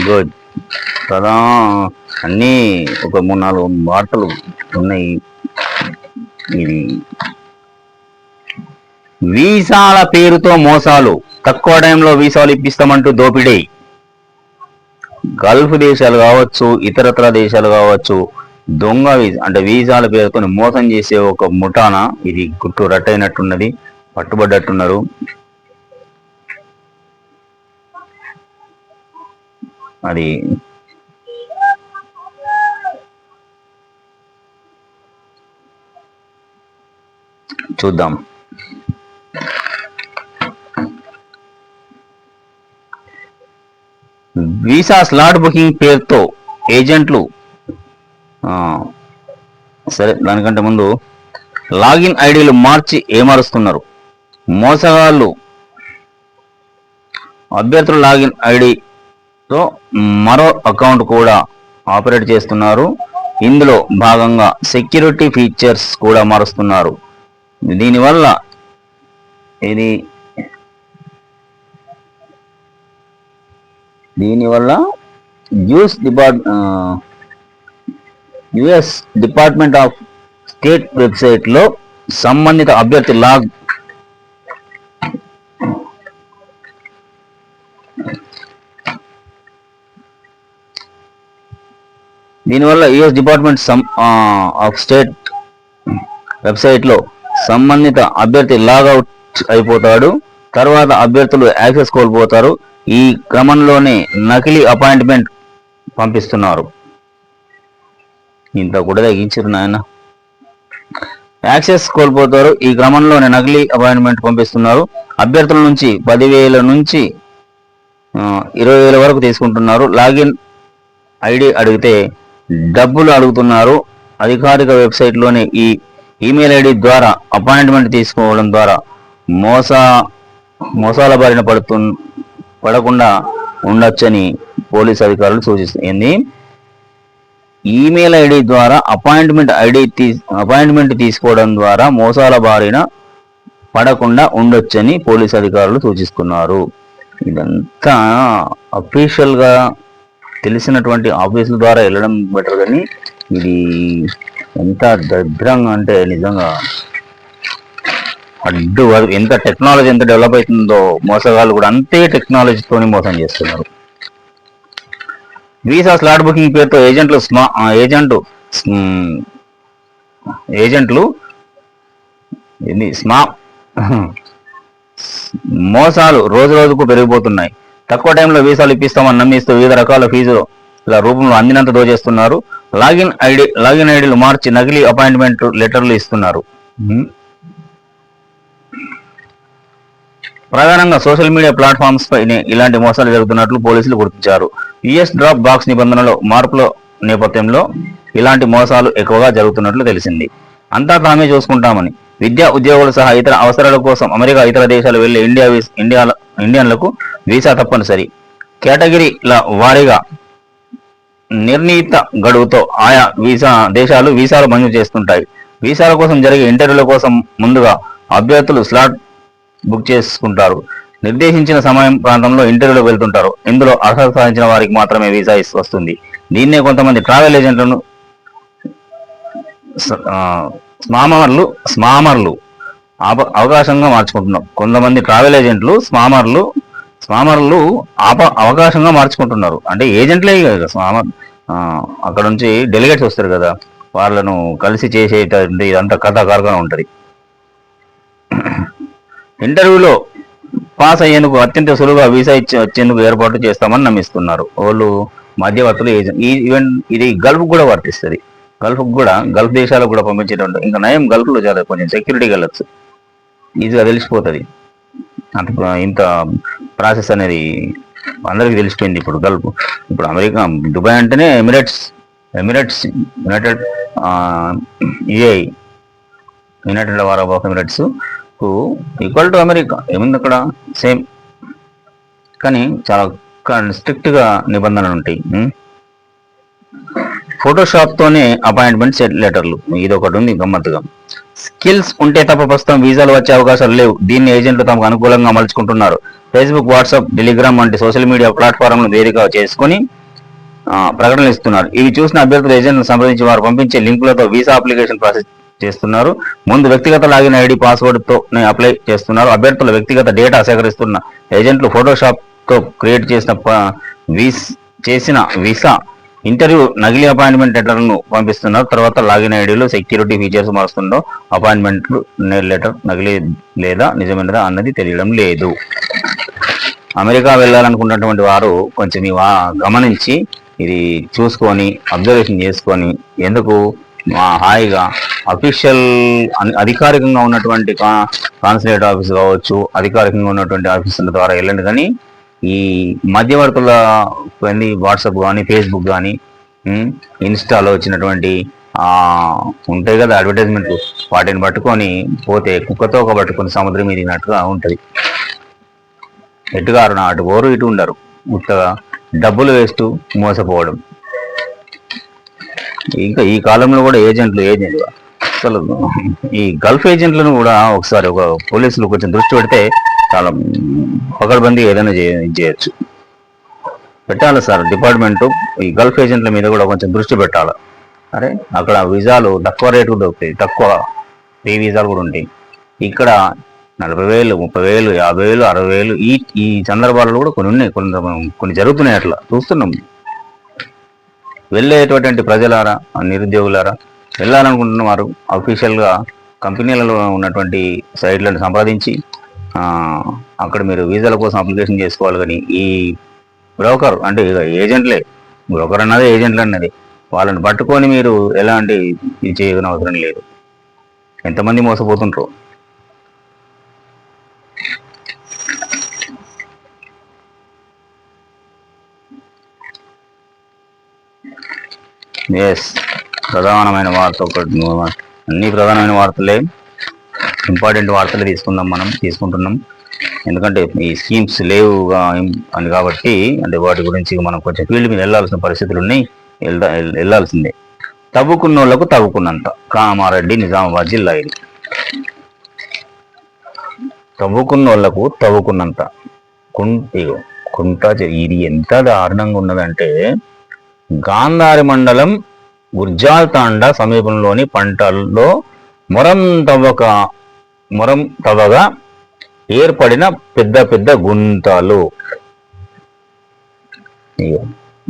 గుడ్ కదా, అన్నీ ఒక 3-4 వార్తలు ఉన్నాయి. ఇది వీసాల పేరుతో మోసాలు, తక్కువ టైంలో వీసాలు ఇప్పిస్తామంటూ దోపిడీ. గల్ఫ్ దేశాలు కావచ్చు, ఇతరత్ర దేశాలు కావచ్చు, దొంగ వీసాల పేరుతో మోసం చేసే ఒక ముఠాన ఇది గుట్టు రట్టయినట్టున్నది, పట్టుబడ్డట్టున్నారు. అది చూద్దాం. వీసా స్లాట్ బుకింగ్ పేరుతో ఏజెంట్లు, సరే దానికంటే ముందు లాగిన్ ఐడీలు మార్చి ఏమారుస్తున్నారు. మోసగాళ్ళు అభ్యర్థుల లాగిన్ ఐడితో మరో అకౌంట్ కూడా ఆపరేట్ చేస్తున్నారు. ఇందులో భాగంగా సెక్యూరిటీ ఫీచర్స్ కూడా మారుస్తున్నారు. దీనివల్ల యుఎస్ డిపార్ట్మెంట్ ఆఫ్ స్టేట్ వెబ్సైట్లో సంబంధిత అభ్యర్థి దీనివల్ల యుఎస్ డిపార్ట్మెంట్ ఆఫ్ స్టేట్ వెబ్సైట్లో సంబంధిత అభ్యర్థి లాగౌట్ అయిపోతాడు. తర్వాత అభ్యర్థులు యాక్సెస్ కోల్పోతారు. ఈ క్రమంలోనే నకిలీ అపాయింట్మెంట్ పంపిస్తున్నారు. ఇంత కూడా తగ్గించారు నాయన. యాక్సెస్ కోల్పోతారు. ఈ క్రమంలోనే నకిలీ అపాయింట్మెంట్ పంపిస్తున్నారు. అభ్యర్థుల నుంచి 10,000 నుంచి 20,000 వరకు తీసుకుంటున్నారు. లాగిన్ ఐడి అడిగితే డబ్బులు అడుగుతున్నారు. అధికారిక వెబ్సైట్లోని ఈ ఈమెయిల్ ఐడి ద్వారా అపాయింట్మెంట్ తీసుకోవడం ద్వారా మోసాల బారిన పడకుండా ఉండొచ్చని పోలీసు అధికారులు సూచిస్తుంది. ఈమెయిల్ ఐడి ద్వారా అపాయింట్మెంట్ తీసుకోవడం ద్వారా మోసాల బారిన పడకుండా ఉండొచ్చని పోలీసు అధికారులు సూచిస్తున్నారు. ఇదంతా అఫీషియల్గా తెలిసినటువంటి ఆఫీసుల ద్వారా వెళ్ళడం బెటర్, కానీ ఇది ఎంత దరిద్రంగా అంటే నిజంగా ఎంత టెక్నాలజీ ఎంత డెవలప్ అవుతుందో మోసగాళ్ళు కూడా అంతే టెక్నాలజీతోని మోసం చేస్తున్నారు. వీసా స్లాట్ బుకింగ్ పేరుతో ఏజెంట్లు మోసాలు రోజు రోజుకు పెరిగిపోతున్నాయి. తక్కువ టైంలో వీసాలు ఇప్పిస్తామని నమ్మిస్తూ వివిధ రకాల ఫీజులు ఇలా రూపంలో అందినంత దోచేస్తున్నారు. లాగిన్ ఐడీలు మార్చి నకిలీ అపాయింట్మెంట్ లెటర్లు ఇస్తున్నారు. ప్రధానంగా సోషల్ మీడియా ప్లాట్ఫామ్స్ పై ఇలాంటి మోసాలు జరుగుతున్నట్లు పోలీసులు గుర్తించారు. యుఎస్ డ్రాప్ బాక్స్ నిబంధనలో మార్పుల నేపథ్యంలో ఇలాంటి మోసాలు ఎక్కువగా జరుగుతున్నట్లు తెలిసింది. అంతా తామే చూసుకుంటామని విద్యా ఉద్యోగులు సహా ఇతర అవసరాల కోసం అమెరికా ఇతర దేశాలు వెళ్లే ఇండియన్లకు వీసా తప్పనిసరి. కేటగిరీల వారీగా నిర్ణీత గడువుతో ఆయా దేశాలు వీసాలు మంజూరు చేస్తుంటాయి. వీసాల కోసం జరిగే ఇంటర్వ్యూల కోసం ముందుగా అభ్యర్థులు స్లాట్ బుక్ చేసుకుంటారు. నిర్దేశించిన సమయం ప్రాంతంలో ఇంటర్వ్యూలో వెళ్తుంటారు. ఇందులో అర్హత సాధించిన వారికి మాత్రమే వీసా వస్తుంది. దీన్నే కొంతమంది ట్రావెల్ ఏజెంట్లను స్మామర్లు అవకాశంగా మార్చుకుంటున్నారు. కొంతమంది ట్రావెల్ ఏజెంట్లు స్మామర్లు అవకాశంగా మార్చుకుంటున్నారు. అంటే ఏజెంట్లే కదా స్మామర్, అక్కడ నుంచి డెలిగేట్స్ వస్తారు కదా, వాళ్ళను కలిసి చేసేటటువంటి ఇదంతా కథాకారుగా ఉంటుంది. ఇంటర్వ్యూలో పాస్ అయ్యేందుకు అత్యంత సులువుగా వీసా వచ్చేందుకు ఏర్పాటు చేస్తామని నమ్మిస్తున్నారు వాళ్ళు మధ్యవర్తులు. ఇది గల్ఫ్ కూడా వర్తిస్తుంది. గల్ఫ్ దేశాలకు కూడా పంపించేటువంటి, ఇంకా నయం గల్ఫ్లో చాలా కొంచెం సెక్యూరిటీకి వెళ్ళచ్చు, ఈజీగా తెలిసిపోతుంది. ఇంత ప్రాసెస్ అనేది అందరికీ తెలిసిపోయింది. ఇప్పుడు అమెరికా దుబాయ్ అంటేనే Emirates United Arab Emirates equal to America. ఏముంది అక్కడ సేమ్, కానీ చాలా స్ట్రిక్ట్గా నిబంధనలు ఉంటాయి. ఫోటోషాప్తోనే అపాయింట్మెంట్ లెటర్లు, ఇది ఒకటి ఉంది గమ్మత్తుగా. స్కిల్స్ ఉంటే తప్ప ప్రస్తుతం వీసాలు వచ్చే అవకాశాలు లేవు. దీన్ని ఏజెంట్లు తమకు అనుకూలంగా మలుచుకుంటున్నారు. ఫేస్బుక్, వాట్సాప్, టెలిగ్రామ్ వంటి సోషల్ మీడియా ప్లాట్ఫామ్లను వేదిక చేసుకుని ప్రకటనలు ఇస్తున్నారు. ఇవి చూసిన అభ్యర్థులు ఏజెంట్ను సంప్రదించి వారు పంపించే లింకులతో వీసా అప్లికేషన్ ప్రాసెస్ చేస్తున్నారు. ముందు వ్యక్తిగత లాగిన్ ఐడి పాస్వర్డ్తో అప్లై చేస్తున్నారు. అభ్యర్థుల వ్యక్తిగత డేటా సేకరిస్తున్న ఏజెంట్లు ఫోటోషాప్ తో క్రియేట్ చేసిన వీసా ఇంటర్వ్యూ నకిలీ అపాయింట్మెంట్ లెటర్లను పంపిస్తున్నారు. తర్వాత లాగిన్ ఐడీలో సెక్యూరిటీ ఫీచర్స్ మారుస్తుండో అపాయింట్మెంట్ లెటర్ నకిలీ లేదా నిజమైనదా అన్నది తెలియడం లేదు. అమెరికా వెళ్ళాలనుకున్నటువంటి వారు కొంచెం గమనించి ఇది చూసుకొని అబ్జర్వేషన్ చేసుకొని, ఎందుకు హాయిగా అఫీషియల్ అధికారికంగా ఉన్నటువంటి కాన్సులేట్ ఆఫీస్ కావచ్చు, అధికారికంగా ఉన్నటువంటి ఆఫీసుల ద్వారా వెళ్ళండి. కానీ ఈ మధ్యవర్తుల వాట్సాప్ కానీ, ఫేస్బుక్ కానీ, ఇన్స్టాలో వచ్చినటువంటి ఉంటాయి కదా అడ్వర్టైజ్మెంట్, వాటిని పట్టుకొని పోతే కుక్కతో ఒక పట్టుకొని సముద్రం మీదినట్టుగా ఉంటుంది. ఎటుగారు అటు ఓరు ఇటు ఉండరు, ఉత్తగా డబ్బులు వేస్తూ మోసపోవడం. ఇంకా ఈ కాలంలో కూడా ఏజెంట్లు అసలు ఈ గల్ఫ్ ఏజెంట్లను కూడా ఒకసారి ఒక పోలీసులు కొంచెం దృష్టి పెడితే చాలా పకడ్బందీ ఏదైనా చేయొచ్చు. పెట్టాలి సార్ డిపార్ట్మెంటు ఈ గల్ఫ్ ఏజెంట్ల మీద కూడా కొంచెం దృష్టి పెట్టాలి. అరే అక్కడ వీసాలు తక్కువ రేటు దొరుకుతాయి, తక్కువ ఫ్రీ వీసాలు కూడా ఉంటాయి. ఇక్కడ 40,000, 30,000, 50,000, 60,000 ఈ సందర్భాలలో కూడా కొన్ని ఉన్నాయి, కొన్ని జరుగుతున్నాయి. అట్లా చూస్తున్నాం. వెళ్ళేటువంటి ప్రజలారా, నిరుద్యోగులారా, వెళ్ళాలనుకుంటున్న వారు అఫీషియల్గా కంపెనీలలో ఉన్నటువంటి సైట్లను సంప్రదించి అక్కడ మీరు వీసాల కోసం అప్లికేషన్ చేసుకోవాలి. కానీ ఈ బ్రోకర్ అంటే ఇక ఏజెంట్లే, బ్రోకర్ అన్నది ఏజెంట్లు అన్నది, వాళ్ళని పట్టుకొని మీరు ఎలాంటి ఇది చేయని అవసరం లేదు. ఎంతమంది మోసపోతుంటారు. ఎస్, ప్రధానమైన వార్త ఒకటి, అన్ని ప్రధానమైన వార్తలే, ఇంపార్టెంట్ వార్తలే తీసుకుంటున్నాం. ఎందుకంటే ఈ స్కీమ్స్ లేవు అని కాబట్టి, అంటే వాటి గురించి మనం కొంచెం ఫీల్డ్ మీద వెళ్ళాల్సిన పరిస్థితులు ఉన్నాయి, వెళ్ళాల్సిందే. తవ్వుకున్నోళ్లకు తవ్వుకున్నంత, కామారెడ్డి నిజామాబాద్ జిల్లా ఇది. తవ్వుకున్నోళ్లకు తవ్వుకున్నంత కుంట. ఇది ఎంత దారుణంగా ఉన్నదంటే, గాంధారి మండలం గుర్జాల్ తాండా సమీపంలోని పంటల్లో మొరం తవ్వగా ఏర్పడిన పెద్ద పెద్ద గుంతలు.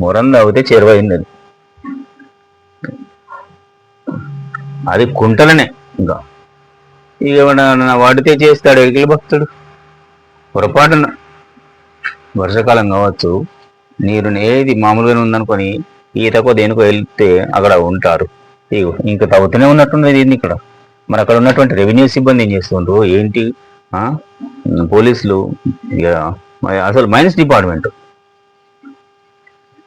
మొరం తవ్వితే చెరువైంది, అది కుంటలనే. ఇంకా వాడితే చేస్తాడు, ఎగిలి భక్తుడు. పొరపాటున వర్షాకాలం కావచ్చు, నీరు ఏది మామూలుగానే ఉందనుకొని ఈతకో దేనికో వెళ్తే అక్కడ ఉంటారు. ఇంకా తవ్వుతూనే ఉన్నట్టుంది దీన్ని ఇక్కడ. మరి అక్కడ ఉన్నటువంటి రెవెన్యూ సిబ్బంది ఏం చేస్తుండ్రు ఏంటి, పోలీసులు, అసలు మైన్స్ డిపార్ట్మెంట్.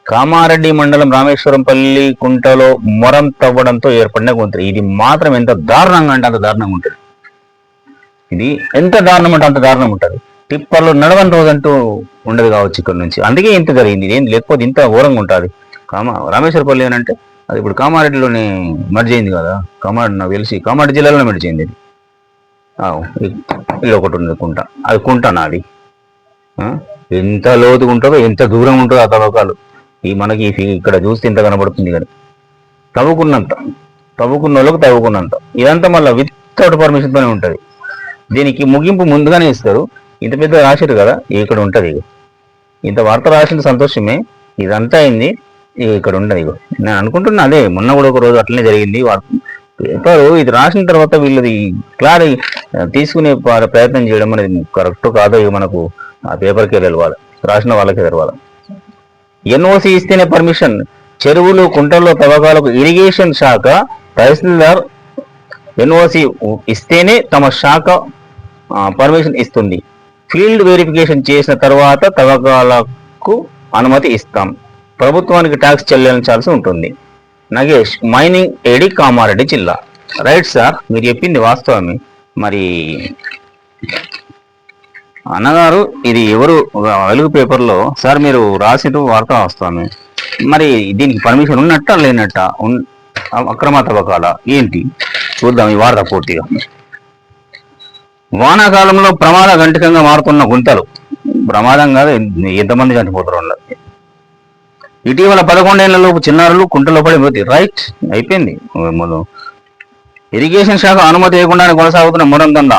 కామారెడ్డి మండలం రామేశ్వరంపల్లి కుంటలో మొరం తవ్వడంతో ఏర్పడిన గుంతలు. ఇది మాత్రం ఎంత దారుణంగా అంటే అంత దారుణంగా ఉంటుంది. ఇది ఎంత దారుణం అంటే అంత దారుణం ఉంటుంది. టిప్పర్లు నడవని రోజంటూ ఉండదు కావచ్చు ఇక్కడ నుంచి, అందుకే ఇంత జరిగింది. ఏం లేకపోతే ఇంత ఘోరంగా ఉంటుంది. రామేశ్వరపల్లి అని అంటే అది ఇప్పుడు కామారెడ్డిలోనే మర్జ్ అయింది కదా, నాకు తెలిసి కామారెడ్డి జిల్లాలోనే మర్జ్ అయింది. ఇది ఒకటి ఉంది కుంట, అది కుంట నాది. ఎంత లోతుగా ఉంటుందో, ఎంత దూరం ఉంటుందో ఆ తవ్వకాలు. మనకి ఇక్కడ చూస్తే ఇంత కనబడుతుంది కానీ తవ్వుకున్న వాళ్ళకి తవ్వుకున్నంత. ఇదంతా మళ్ళీ వితౌట్ పర్మిషన్తోనే ఉంటుంది. దీనికి ముగింపు ముందుగానే ఇస్తారు. ఇంత పెద్ద రాశారు కదా, ఇక్కడ ఉంటుంది. ఇంత వార్త రాసిన సంతోషమే. ఇదంతా అయింది, ఇక్కడ ఉండదు. నేను అనుకుంటున్నా అదే మొన్న కూడా ఒక రోజు అట్లనే జరిగింది. పేపరు ఇది రాసిన తర్వాత వీళ్ళది క్లారిటీ తీసుకునే ప్రయత్నం చేయడం అనేది కరెక్ట్ కాదో మనకు ఆ పేపర్కే తెలవాలి, రాసిన వాళ్ళకే తెలవాలి. ఎన్ఓసి ఇస్తేనే పర్మిషన్. చెరువులు కుంటల్లో తవ్వకాలకు ఇరిగేషన్ శాఖ తహసీల్దార్ ఎన్ఓసి ఇస్తేనే తమ శాఖ పర్మిషన్ ఇస్తుంది. ఫీల్డ్ వెరిఫికేషన్ చేసిన తర్వాత తవ్వకాలకు అనుమతి ఇస్తాం. ప్రభుత్వానికి ట్యాక్స్ చెల్లించాల్సి ఉంటుంది. నగేష్, మైనింగ్ ఏడి, కామారెడ్డి జిల్లా. రైట్ సార్, మీరు చెప్పింది వాస్తవమే. మరి అన్నగారు ఇది ఎవరు వెలుగు పేపర్లో సార్ మీరు రాసిన వార్త వాస్తవమే. మరి దీనికి పర్మిషన్ ఉన్నట్ట లేనట్ట, అక్రమ తవ్వకాల ఏంటి చూద్దాం ఈ వార్త పూర్తిగా. వానాకాలంలో ప్రమాదఘంటకంగా మారుతున్న గుంతలు. ప్రమాదం కాదు, ఎంతమంది చనిపోతారు వాళ్ళు. ఇటీవల 11 ఏళ్లలోపు చిన్నారులు కుంటలో పడి మృతి. రైట్, అయిపోయింది. ఇరిగేషన్ శాఖ అనుమతి లేకుండానే కొనసాగుతున్న మొరం దందా.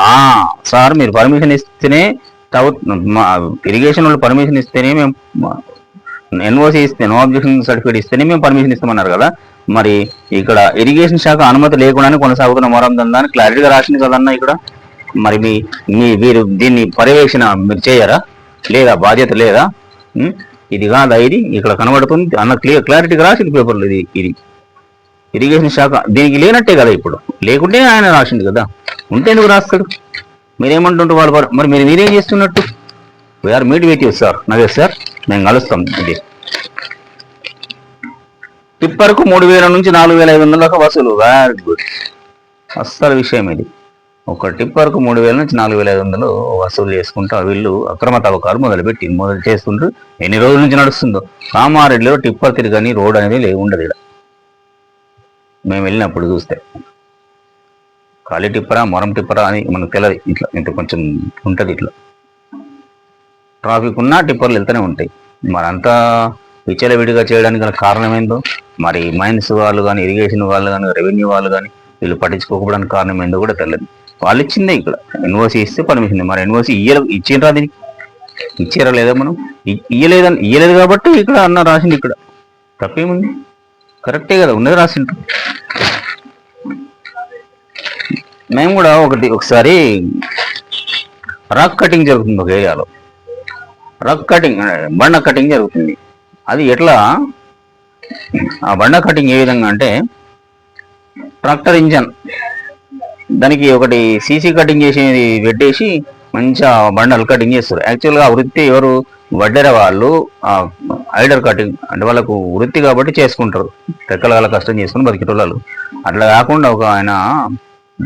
సార్ మీరు పర్మిషన్ ఇస్తేనే ఇరిగేషన్ వాళ్ళు పర్మిషన్ ఇస్తేనే మేము, ఎన్ఓసి ఇస్తే, నో అబ్జెక్షన్ సర్టిఫికేట్ ఇస్తేనే మేము పర్మిషన్ ఇస్తామన్నారు కదా. మరి ఇక్కడ ఇరిగేషన్ శాఖ అనుమతి లేకుండానే కొనసాగుతున్న మొరం దందా అని క్లారిటీగా రాసింది కదన్నా ఇక్కడ. మరి మీరు దీన్ని పర్యవేక్షణ మీరు చేయరా, లేదా బాధ్యత లేదా? ఇది కాదా ఇది ఇక్కడ కనబడుతుంది అన్న క్లారిటీగా రాసింది పేపర్లో. ఇది ఇరిగేషన్ శాఖ దీనికి లేనట్టే కదా, ఇప్పుడు లేకుంటే ఆయన రాసింది కదా, ఉంటే ఎందుకు రాస్తాడు? మీరేమంటుంటారు వాళ్ళు? మరి మీరేం చేస్తున్నట్టు? We are meet with you sir, Nagesh sir, మేము కలుస్తాం. ఇది టిప్పర్కు 3,000 నుంచి 4,500 దాకా వసూలు. వెరీ గుడ్, అస్సలు విషయం ఇది. ఒక టిప్పర్కు 3,000 నుంచి 4,500 వసూలు చేసుకుంటా వీళ్ళు అక్రమ తవ్వకాలు మొదలు చేస్తుంటారు. ఎన్ని రోజుల నుంచి నడుస్తుందో. కామారెడ్డిలో టిప్పర్ తిరగని రోడ్ అనేది ఉండదు ఇక్కడ. మేము వెళ్ళినప్పుడు చూస్తే ఖాళీ టిప్పరా మొరం టిప్పరా అని మనకు తెలియదు. ఇట్లా ఇంత కొంచెం ఉంటుంది, ఇట్లా ట్రాఫిక్ ఉన్నా టిప్పర్లు వెళ్తూనే ఉంటాయి. మరి అంతా విచ్చలవిడిగా చేయడానికి గల కారణం ఏందో మరి మైన్స్ వాళ్ళు కానీ, ఇరిగేషన్ వాళ్ళు కానీ, రెవెన్యూ వాళ్ళు కానీ వీళ్ళు పట్టించుకోకపోవడానికి కారణం ఏందో కూడా తెలియదు. వాళ్ళు ఇచ్చిందే ఇక్కడ ఎన్ఓసి ఇస్తే పర్మిషన్. మరి ఎన్ఓసి ఇచ్చిండ్రా, దీనికి ఇచ్చారా లేదా? మనం ఇయ్యలేదు కాబట్టి ఇక్కడ అన్న రాసింది. ఇక్కడ తప్పేముంది? కరెక్టే కదా, ఉన్నది రాసింటారు. మేము కూడా ఒకసారి రాక్ కటింగ్ జరుగుతుంది ఒక ఏరియాలో. రాక్ కటింగ్, బండ కటింగ్ జరుగుతుంది. అది ఎట్లా, ఆ బండ కటింగ్ ఏ విధంగా అంటే ట్రాక్టర్ ఇంజన్ దానికి ఒకటి సీసీ కటింగ్ చేసేది పెట్టేసి మంచిగా బండలు కటింగ్ చేస్తారు. యాక్చువల్గా ఆ వృత్తి ఎవరు, వడ్డెర వాళ్ళు ఐడర్ కటింగ్ అంటే వాళ్ళకు వృత్తి కాబట్టి చేసుకుంటారు, రెక్కల కష్టం చేసుకుని బతికేటోళ్ళు. అట్లా కాకుండా ఒక ఆయన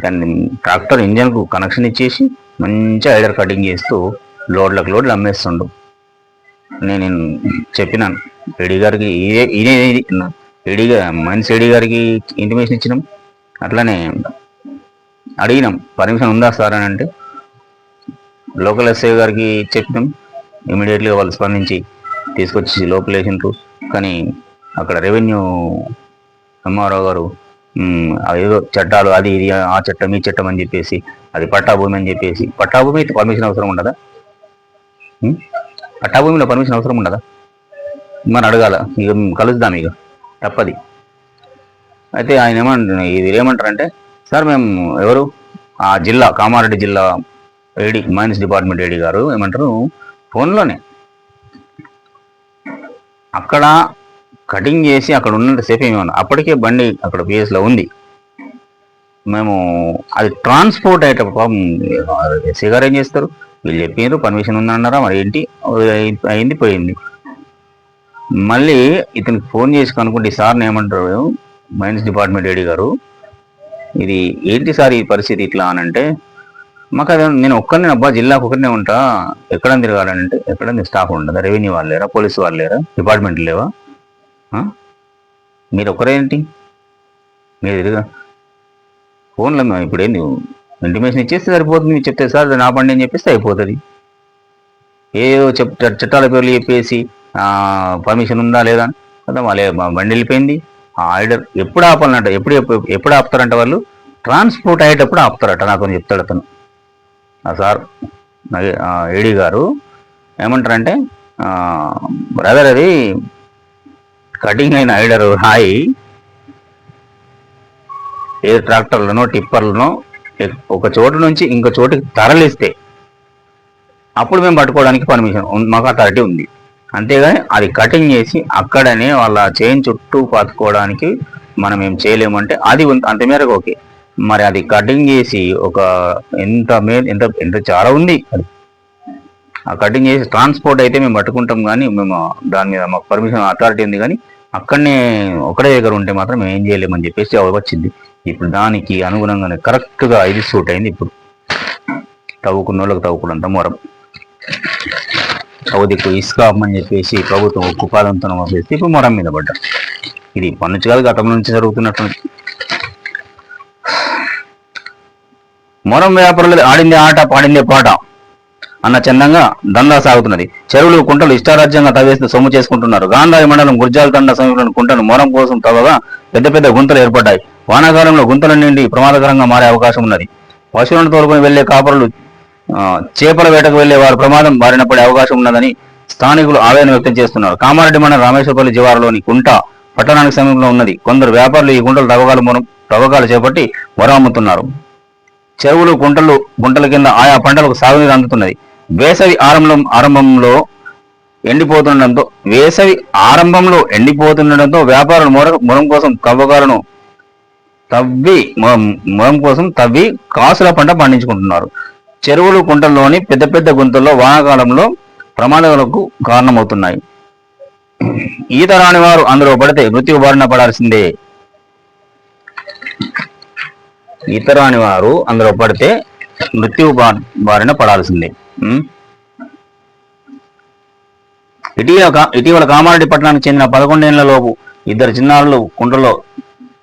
దాన్ని ట్రాక్టర్ ఇంజన్కు కనెక్షన్ ఇచ్చేసి మంచిగా ఐడర్ కటింగ్ చేస్తూ లోడ్లు అమ్మేస్తుండు. నేను చెప్పినాను ఏడీ గారికి, ఇదే ఏడీగా మనిషి ఏడీ గారికి ఇంటిమేషన్ ఇచ్చినాం. అట్లనే అడిగినాం పర్మిషన్ ఉందా సార్ అని. అంటే లోకల్ ఎస్ఐ గారికి చెప్పినాం. ఇమీడియట్గా వాళ్ళు స్పందించి తీసుకొచ్చి లోపల వేసిండ్రు. కానీ అక్కడ రెవెన్యూ ఎంఆర్ఓ గారు ఏదో చట్టాలు, అది ఇది, ఆ చట్టం ఈ చట్టం అని చెప్పేసి, అది పట్టాభూమి అని చెప్పేసి, పట్టాభూమి అయితే పర్మిషన్ అవసరం ఉండదా? పట్టాభూమిలో పర్మిషన్ అవసరం ఉండదా? మరి అడగాల, ఇక కలుద్దాం, ఇక తప్పది. అయితే ఆయన ఏమంటారంటే, సార్ మేము ఎవరు ఆ జిల్లా కామారెడ్డి జిల్లా ఏడీ మైన్స్ డిపార్ట్మెంట్ ఏడీ గారు ఏమంటారు, ఫోన్లోనే అక్కడ కటింగ్ చేసి అక్కడ ఉన్నంత సేఫ్ ఏమన్నా, అప్పటికే బండి అక్కడ పిఎస్లో ఉంది. మేము అది ట్రాన్స్పోర్ట్ అయ్యేటప్పుడు ఎస్సీ గారు ఏం చేస్తారు, వీళ్ళు చెప్పారు పర్మిషన్ ఉందన్నారా, మరి ఏంటి అయింది పోయింది. మళ్ళీ ఇతనికి ఫోన్ చేసి కనుక్కుంటే సార్ని ఏమంటారు మైన్స్ డిపార్ట్మెంట్ ఏడీ గారు, ఇది ఏంటి సార్ ఈ పరిస్థితి ఇట్లా అని అంటే, మాకు అది నేను ఒక్కరినే అబ్బా, జిల్లాకు ఒకరినే ఉంటా, ఎక్కడ తిరగాలంటే ఎక్కడ స్టాఫ్ ఉండదా, రెవెన్యూ వాళ్ళు లేరా, పోలీసు వాళ్ళు లేరా, డిపార్ట్మెంట్ లేవా, మీరు ఒక్కరేంటి, మీరు తిరిగా ఫోన్లో ఇప్పుడు ఏంది ఇంటిమేషన్ ఇచ్చేస్తే సరిపోతుంది. మీరు చెప్తే సార్ నా బండి అని చెప్పేస్తే అయిపోతుంది. ఏదో చట్టాల పేర్లు చెప్పేసి పర్మిషన్ ఉందా లేదా కదా, వాళ్ళే బండి వెళ్ళిపోయింది. ఆ ఆర్డర్ ఎప్పుడు ఆపాలంట, ఎప్పుడు ఆపుతారంట వాళ్ళు, ట్రాన్స్పోర్ట్ అయ్యేటప్పుడు ఆపుతారట. నాకు చెప్తాడు అతను, సార్ ఏడీ గారు ఏమంటారంటే, బ్రదర్ అది కటింగ్ అయిన ఐడర్ రాయి ఏ ట్రాక్టర్లనో టిప్పర్లనో ఒక చోటు నుంచి ఇంకో చోటుకి తరలిస్తే అప్పుడు మేము పట్టుకోవడానికి పర్మిషన్ మాకు అథారిటీ ఉంది. అంతేగాని అది కటింగ్ చేసి అక్కడనే వాళ్ళ చైన్ చుట్టూ పట్టుకోవడానికి మనం ఏం చేయలేమంటే అది అంత మేరకు ఓకే. మరి అది కటింగ్ చేసి ఒక ఎంత ఎంత చాలా ఉంది అది, ఆ కటింగ్ చేసి ట్రాన్స్పోర్ట్ అయితే మేము పట్టుకుంటాం, కానీ మేము దాని మీద మాకు పర్మిషన్ అథారిటీ ఉంది. కానీ అక్కడనే ఒకటే దగ్గర ఉంటే మాత్రం మేము ఏం చేయలేమని చెప్పేసి వచ్చింది. ఇప్పుడు దానికి అనుగుణంగానే కరెక్ట్గా ఇది సూట్ అయింది. ఇప్పుడు తవ్వుకున్న వాళ్ళకి తవ్వుకున్నంత మొరం, తవ్వుదిక్కు ఇసుక అని చెప్పేసి ప్రభుత్వం ఉక్కుపాదంతో వేసి ఇప్పుడు మొరం మీద పడ్డా. ఇది పన్నుచ్చు కాదు, గతం నుంచి జరుగుతున్నట్టు. మొరం వ్యాపారులు ఆడిందే ఆట పాడిందే పాట అన్న చందంగా దందా సాగుతున్నది. చెరువులు కుంటలు ఇష్టారాజ్యంగా తవ్వేస్తూ సొమ్ము చేసుకుంటున్నారు. గాంధారి మండలం గుర్జాల తండ సమీపంలోని కుంటను మొరం కోసం తవ్వగా పెద్ద పెద్ద గుంతలు ఏర్పడ్డాయి. వానాకాలంలో గుంతల నిండి ప్రమాదకరంగా మారే అవకాశం ఉన్నది. పశువులను తోలుకొని వెళ్లే కాపరులు చేపల వేటకు వెళ్లే వారు ప్రమాదం బారిన పడే అవకాశం ఉన్నదని స్థానికులు ఆవేదన వ్యక్తం చేస్తున్నారు. కామారెడ్డి మండలం రామేశ్వరపల్లి జివారులోని కుంట పట్టణానికి సమీపంలో ఉన్నది. కొందరు వ్యాపారులు ఈ గుంటలు తవ్వకాలు చేపట్టి మొరం అమ్ముతున్నారు. చెరువులు గుంటల కింద ఆయా పంటలకు సాగునీరు అందుతున్నది. వేసవి ఆరంభంలో ఎండిపోతుండటంతో వ్యాపారులు మొరం కోసం తవ్వి కాసుల పంట పండించుకుంటున్నారు. చెరువులు కుంటల్లోని పెద్ద పెద్ద గుంతల్లో వానాకాలంలో ప్రమాదాలకు కారణమవుతున్నాయి. ఈత రాని వారు అందులో పడితే మృత్యు బారిన పడాల్సిందే. ఇటీవల కామారెడ్డి పట్టణానికి చెందిన 11 ఏళ్లలోపు ఇద్దరు చిన్నారులు కుంటలో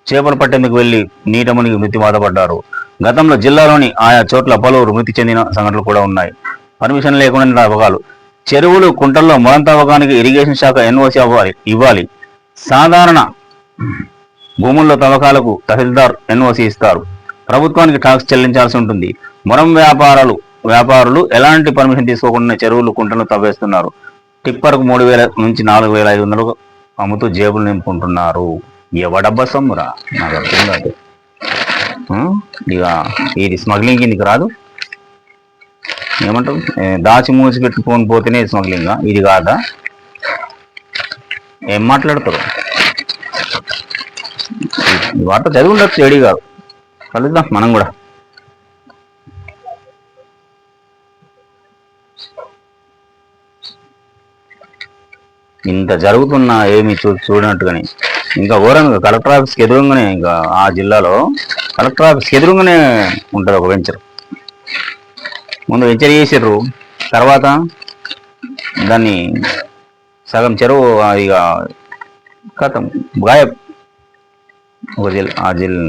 చేపలు పట్టేందుకు వెళ్లి నీట మునిగి మృతి బాధపడ్డారు. గతంలో జిల్లాలోని ఆయా చోట్ల పలువురు మృతి చెందిన సంఘటనలు కూడా ఉన్నాయి. పర్మిషన్ లేకుండా తవ్వకాలు. చెరువులు కుంటల్లో మొరం తవ్వకానికి ఇరిగేషన్ శాఖ ఎన్ఓసి ఇవ్వాలి. సాధారణ భూముల్లో తవ్వకాలకు తహసీల్దార్ ఎన్ఓసి ఇస్తారు. ప్రభుత్వానికి టాక్స్ చెల్లించాల్సి ఉంటుంది. మొరం వ్యాపారులు ఎలాంటి పర్మిషన్ తీసుకోకుండా చెరువులు కుంటలు తవ్వేస్తున్నారు. టిప్పర్కు 3,000 నుంచి 4,500 అమ్ముతూ జేబులు నింపుకుంటున్నారు. ఎవడబ్బా సొమ్మురా, నాకు అర్థం కాదు. ఇక ఇది స్మగ్లింగ్ కిందికి రాదు. ఏమంటారు, దాచి మూసి పెట్టుకొని పోతేనే స్మగ్లింగ్, ఇది కాదా? ఏం మాట్లాడతారు? ఈ వార్త చదివి ఉండొచ్చు, ఏడి కాదు. కలుద్దాం మనం కూడా. ఇంత జరుగుతున్నా ఏమి చూడనట్టుగానే, ఇంకా ఘోరంగా కలెక్టర్ ఆఫీస్కి ఎదురుగానే, ఇంకా ఆ జిల్లాలో కలెక్టర్ ఆఫీస్కి ఎదురుగానే ఉంటుంది ఒక వెంచర్. ముందు వెంచర్ చేసిర్రు, తర్వాత దాన్ని సగం చెరువు ఇక కథం గాయబ్. ఒక ఆ జిల్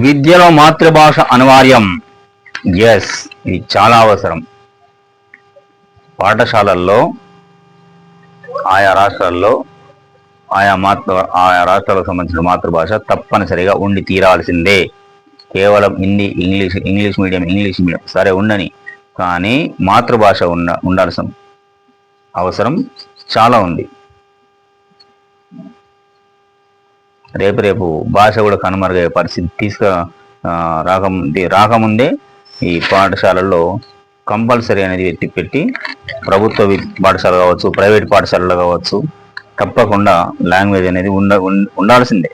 విద్యలో మాతృభాష అనివార్యం. ఎస్, ఇది చాలా అవసరం. పాఠశాలల్లో ఆయా రాష్ట్రాల్లో ఆయా రాష్ట్రాలకు సంబంధించిన మాతృభాష తప్పనిసరిగా ఉండి తీరాల్సిందే. కేవలం హిందీ, ఇంగ్లీష్ మీడియం సరే ఉండని, కానీ మాతృభాష ఉండాల్సిన అవసరం చాలా ఉంది. రేపు భాష కూడా కనుమరుగయ్యే పరిస్థితి రాకముందే ఈ పాఠశాలల్లో కంపల్సరీ అనేది పెట్టి ప్రభుత్వ పాఠశాల కావచ్చు, ప్రైవేట్ పాఠశాలలు కావచ్చు, తప్పకుండా లాంగ్వేజ్ అనేది ఉండాల్సిందే.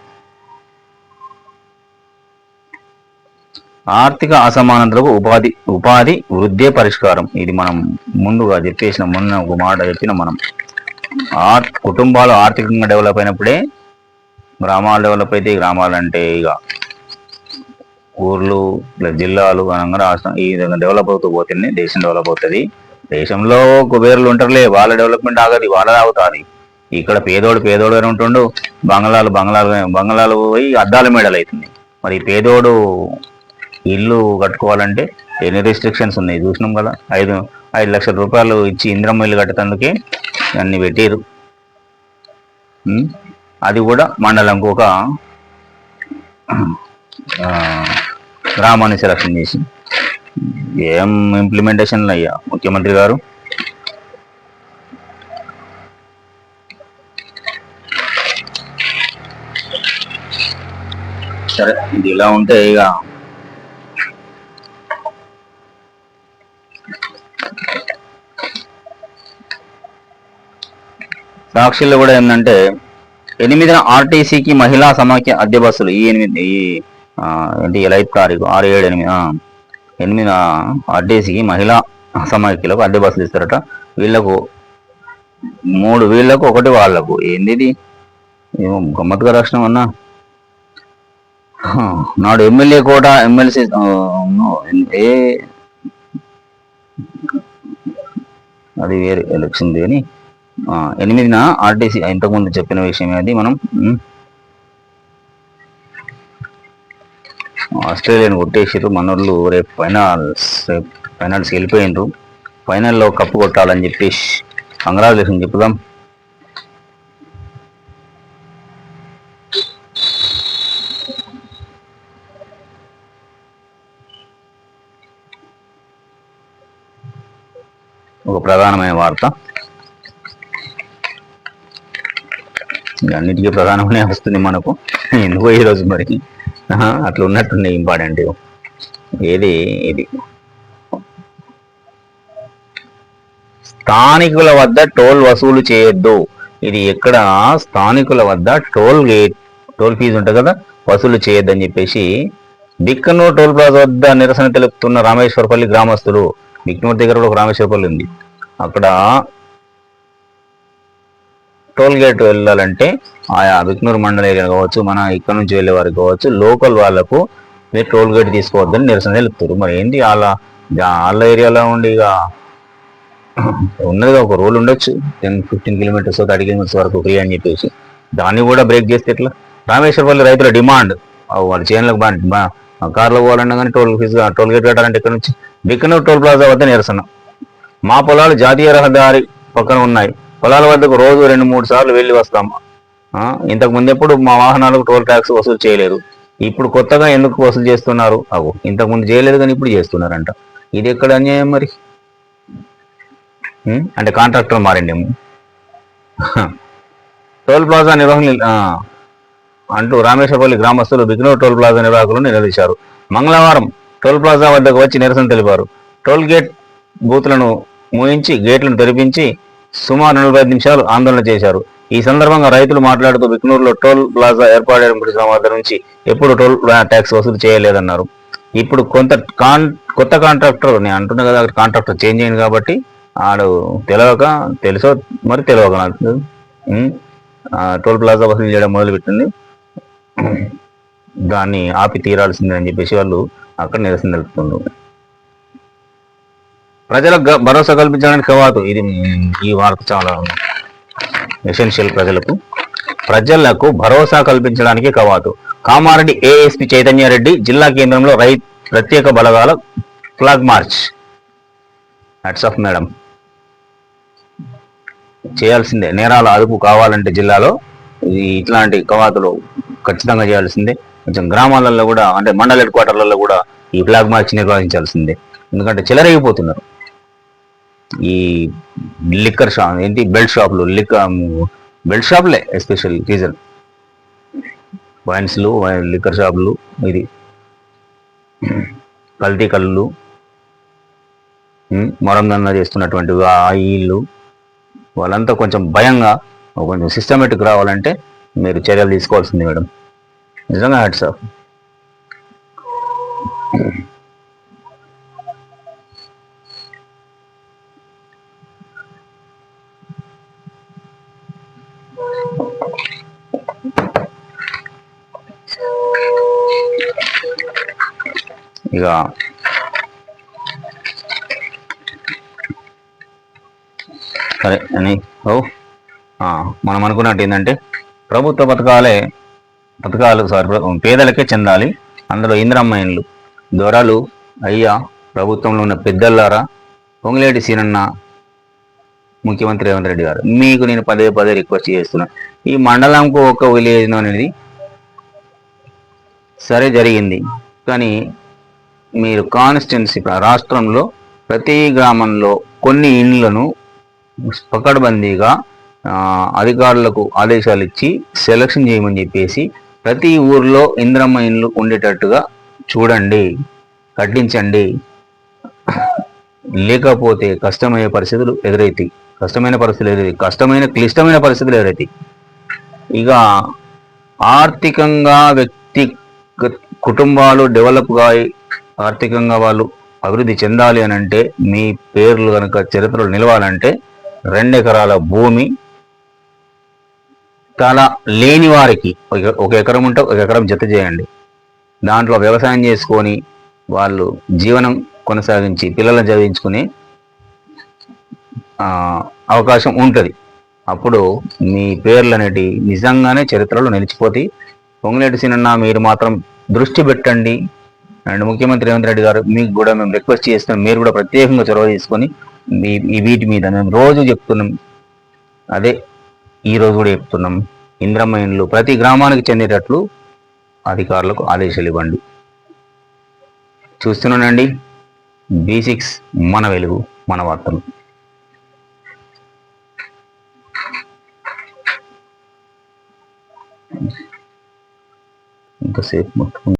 ఆర్థిక అసమానతలకు ఉపాధి వృద్ధే పరిష్కారం. ఇది మనం ముందుగా మొన్న ఒక మాట చెప్పిన మనం. కుటుంబాలు ఆర్థికంగా డెవలప్ అయినప్పుడే గ్రామాలు డెవలప్ అయితే, గ్రామాలు అంటే ఇక ఊర్లు ప్లస్ జిల్లాలు అనగా రాష్ట్రం, ఈ విధంగా డెవలప్ అవుతూ పోతేనే దేశం డెవలప్ అవుతుంది. దేశంలో కుబేర్లు ఉంటారులే, వాళ్ళ డెవలప్మెంట్ ఆగది, వాళ్ళ అవుతుంది. ఇక్కడ పేదోడుగానే ఉంటుండు, బంగ్లాలు పోయి అద్దాల మేడలు అవుతుంది. మరి పేదోడు ఇల్లు కట్టుకోవాలంటే ఎన్ని రెస్ట్రిక్షన్స్ ఉన్నాయి చూసినాం కదా. 5 లక్షల రూపాయలు ఇచ్చి ఇంద్రమ్మ ఇల్లు కట్టేందుకే అన్ని పెట్టారు. అది కూడా మండలంకు ఒక గ్రామాన్ని సెలక్షన్ చేసి. ఏం ఇంప్లిమెంటేషన్లు అయ్యా ముఖ్యమంత్రి గారు. సరే, ఇది ఇలా ఉంటే ఇక సాక్షిలో కూడా ఏంటంటే 8న ఆర్టీసీకి మహిళా సమాఖ్య అద్దె బస్సులు. ఏంటి లైఫ్ తారీఖు 6, 7, 8 ఆర్టీసీకి మహిళా సమాఖ్యలకు అద్దె బస్సులు ఇస్తారట. వీళ్ళకు 3, వీళ్ళకు 1 వాళ్ళకు. ఏంది ఏమో గమ్మత్తుగా రాష్ట్రం అన్నా. నాడు ఎమ్మెల్యే కోట, ఎమ్మెల్సీ అది వేరే ఎలక్షన్ అని 8న ఆర్టీసీ ఇంతకుముందు చెప్పిన విషయం అది. మనం ఆస్ట్రేలియాని కొట్టేసారు మనోళ్ళు. రేపు ఫైనల్స్కి వెళ్ళిపోయినరు. ఫైనల్లో కప్పు కొట్టాలని చెప్పేసి కంగ్రాచులేషన్ చెప్పుదాం. ఒక ప్రధానమైన వార్త, అన్నిటికీ ప్రధానమనే వస్తుంది మనకు. ఎందుకో ఈరోజు మరి అట్లా ఉన్నట్టుండే ఇంపార్టెంట్. ఇది స్థానికుల వద్ద టోల్ వసూలు చేయొద్దు. ఇది ఎక్కడ స్థానికుల వద్ద టోల్ ఫీజు ఉంటుంది కదా, వసూలు చేయొద్దని చెప్పేసి బిక్కనూరు టోల్ ప్లాజా వద్ద నిరసన తెలుపుతున్న రామేశ్వరపల్లి గ్రామస్తులు. బిక్కనూరు దగ్గర కూడా ఒక రామేశ్వరపల్లి ఉంది. అక్కడ టోల్ గేట్ వెళ్ళాలంటే ఆయా బిక్నూరు మండల ఏరియా కావచ్చు, మన ఇక్కడ నుంచి వెళ్ళే వారికి కావచ్చు, లోకల్ వాళ్ళకు మీరు టోల్ గేట్ తీసుకోవద్దని నిరసన తెలుపుతారు. మరి ఏంటి వాళ్ళ ఏరియాలో ఉండి ఇక ఉన్నదిగా ఒక రూల్ ఉండొచ్చు, 10-15 కిలోమీటర్స్ 30 కిలోమీటర్స్ వరకు ఫ్రీ అని చెప్పేసి. దాన్ని కూడా బ్రేక్ చేస్తే ఎట్లా? రామేశ్వరపల్లి రైతుల డిమాండ్ వాళ్ళ చేనులకు కార్లో పోవాలన్నా కానీ టోల్ గేట్ కట్టాలంటే ఇక్కడ నుంచి బిక్కనూరు టోల్ ప్లాజా వద్ద నిరసన. మా పొలాలు జాతీయ రహదారి పక్కన ఉన్నాయి, పొలాల వద్దకు రోజు 2-3 సార్లు వెళ్ళి వస్తాం. ఇంతకు ముందెప్పుడు మా వాహనాలకు టోల్ ట్యాక్స్ వసూలు చేయలేదు, ఇప్పుడు కొత్తగా ఎందుకు వసూలు చేస్తున్నారు? ఇంతకు ముందు చేయలేదు కానీ ఇప్పుడు చేస్తున్నారంట. ఇది ఎక్కడ అన్యాయం మరి? అంటే కాంట్రాక్టర్ మారిండేమో. టోల్ ప్లాజా నిర్వహణ అంటూ రామేశ్వరపల్లి గ్రామస్తులు బిగ్నూర్ టోల్ ప్లాజా నిర్వాహకులను నిలదీశారు. మంగళవారం టోల్ ప్లాజా వద్దకు వచ్చి నిరసన తెలిపారు. టోల్ గేట్ బూత్లను మూయించి గేట్లను తెరిపించి సుమారు 45 నిమిషాలు ఆందోళన చేశారు. ఈ సందర్భంగా రైతులు మాట్లాడుతూ బిగ్నూరులో టోల్ ప్లాజా ఏర్పాటు వద్ద నుంచి ఎప్పుడు టోల్ ట్యాక్స్ వసూలు చేయలేదన్నారు. ఇప్పుడు కొత్త కాంట్రాక్టర్, నేను అంటున్నా కదా, కాంట్రాక్టర్ చేంజ్ అయింది కాబట్టి ఆడు తెలుసో మరి తెలియక టోల్ ప్లాజా వసూలు చేయడం మొదలుపెట్టింది. దాన్ని ఆపి తీరాల్సిందని చెప్పేసి వాళ్ళు అక్కడ నిరసన తెలుపుతున్నారు. ప్రజలకు భరోసా కల్పించడానికి కవాతు. ఇది ఈ వార్త చాలా ఎసెన్షియల్. ప్రజలకు భరోసా కల్పించడానికి కవాతు. కామారెడ్డి ఏఎస్పీ చైతన్యారెడ్డి జిల్లా కేంద్రంలో ప్రత్యేక బలగాల flag march. Hats off madam. చేయాల్సిందే. నేరాల అదుపు కావాలంటే జిల్లాలో ఇట్లాంటి కవాతులు ఖచ్చితంగా చేయాల్సిందే. కొంచెం గ్రామాలలో కూడా, అంటే మండల హెడ్ క్వార్టర్లలో కూడా ఈ ఫ్లాగ్ మార్చ్ నిర్వహించాల్సిందే. ఎందుకంటే చెలరేగిపోతున్నారు ఈ లిక్కర్ షాప్, బెల్ట్ షాపులే ఎస్పెషల్ రీజన్, వైన్స్లు, లిక్కర్ షాపులు, ఇది కల్తీ కళ్ళు, మొరందంగా చేస్తున్నటువంటి ఆ ఇళ్ళు, వాళ్ళంతా కొంచెం భయంగా, కొంచెం సిస్టమేటిక్ రావాలంటే మీరు చర్యలు తీసుకోవాల్సింది మేడం. నిజంగా హ్యాట్స్ ఆఫ్. ఇక సరే అని మనం అనుకున్నట్టు ఏంటంటే ప్రభుత్వ పథకాలు పేదలకే చెందాలి. అందులో ఇందిరమ్మ ఇండ్లు దొరలు అయ్యా, ప్రభుత్వంలో ఉన్న పెద్దలారా, పొంగులేటి సీనన్న, ముఖ్యమంత్రి రేవంత్ రెడ్డి గారు, మీకు నేను పదే రిక్వెస్ట్ చేస్తున్నా. ఈ మండలంకు ఒక విలేజ్ అనేది సరే జరిగింది, కానీ మీరు కాన్స్టిట్యున్సీ రాష్ట్రంలో ప్రతి గ్రామంలో కొన్ని ఇండ్లను పకడ్బందీగా అధికారులకు ఆదేశాలు ఇచ్చి సెలక్షన్ చేయమని చెప్పేసి ప్రతి ఊర్లో ఇందిరమ్మ ఇండ్లు ఉండేటట్టుగా చూడండి, కట్టించండి. లేకపోతే క్లిష్టమైన పరిస్థితులు ఎదురవుతాయి. ఇక ఆర్థికంగా కుటుంబాలు డెవలప్ కాయి ఆర్థికంగా వాళ్ళు అభివృద్ధి చెందాలి అని అంటే, మీ పేర్లు కనుక చరిత్రలో నిలవాలంటే 2 ఎకరాల భూమి చాలా లేని వారికి 1 ఎకరం ఉంటే 1 ఎకరం జత చేయండి. దాంట్లో వ్యవసాయం చేసుకొని వాళ్ళు జీవనం కొనసాగించి పిల్లలను చదివించుకునే అవకాశం ఉంటుంది. అప్పుడు మీ పేర్లు అనేటివి నిజంగానే చరిత్రలో నిలిచిపోతాయి. పొంగులేటి సీనన్న, మీరు మాత్రం దృష్టి పెట్టండి. అండ్ ముఖ్యమంత్రి రేవంత్ రెడ్డి గారు, మీకు కూడా మేము రిక్వెస్ట్ చేస్తున్నాం, మీరు కూడా ప్రత్యేకంగా చొరవ తీసుకొని వీటి మీద మేము రోజు చెప్తున్నాం. అదే ఈరోజు కూడా చెప్తున్నాం, ఇందిరమ్మ ఇండ్లు ప్రతి గ్రామానికి చెందేటట్లు అధికారులకు ఆదేశాలు ఇవ్వండి. చూస్తున్నానండి B6 మన వెలుగు, మన వార్తలు. ఇంతసేపు మొత్తం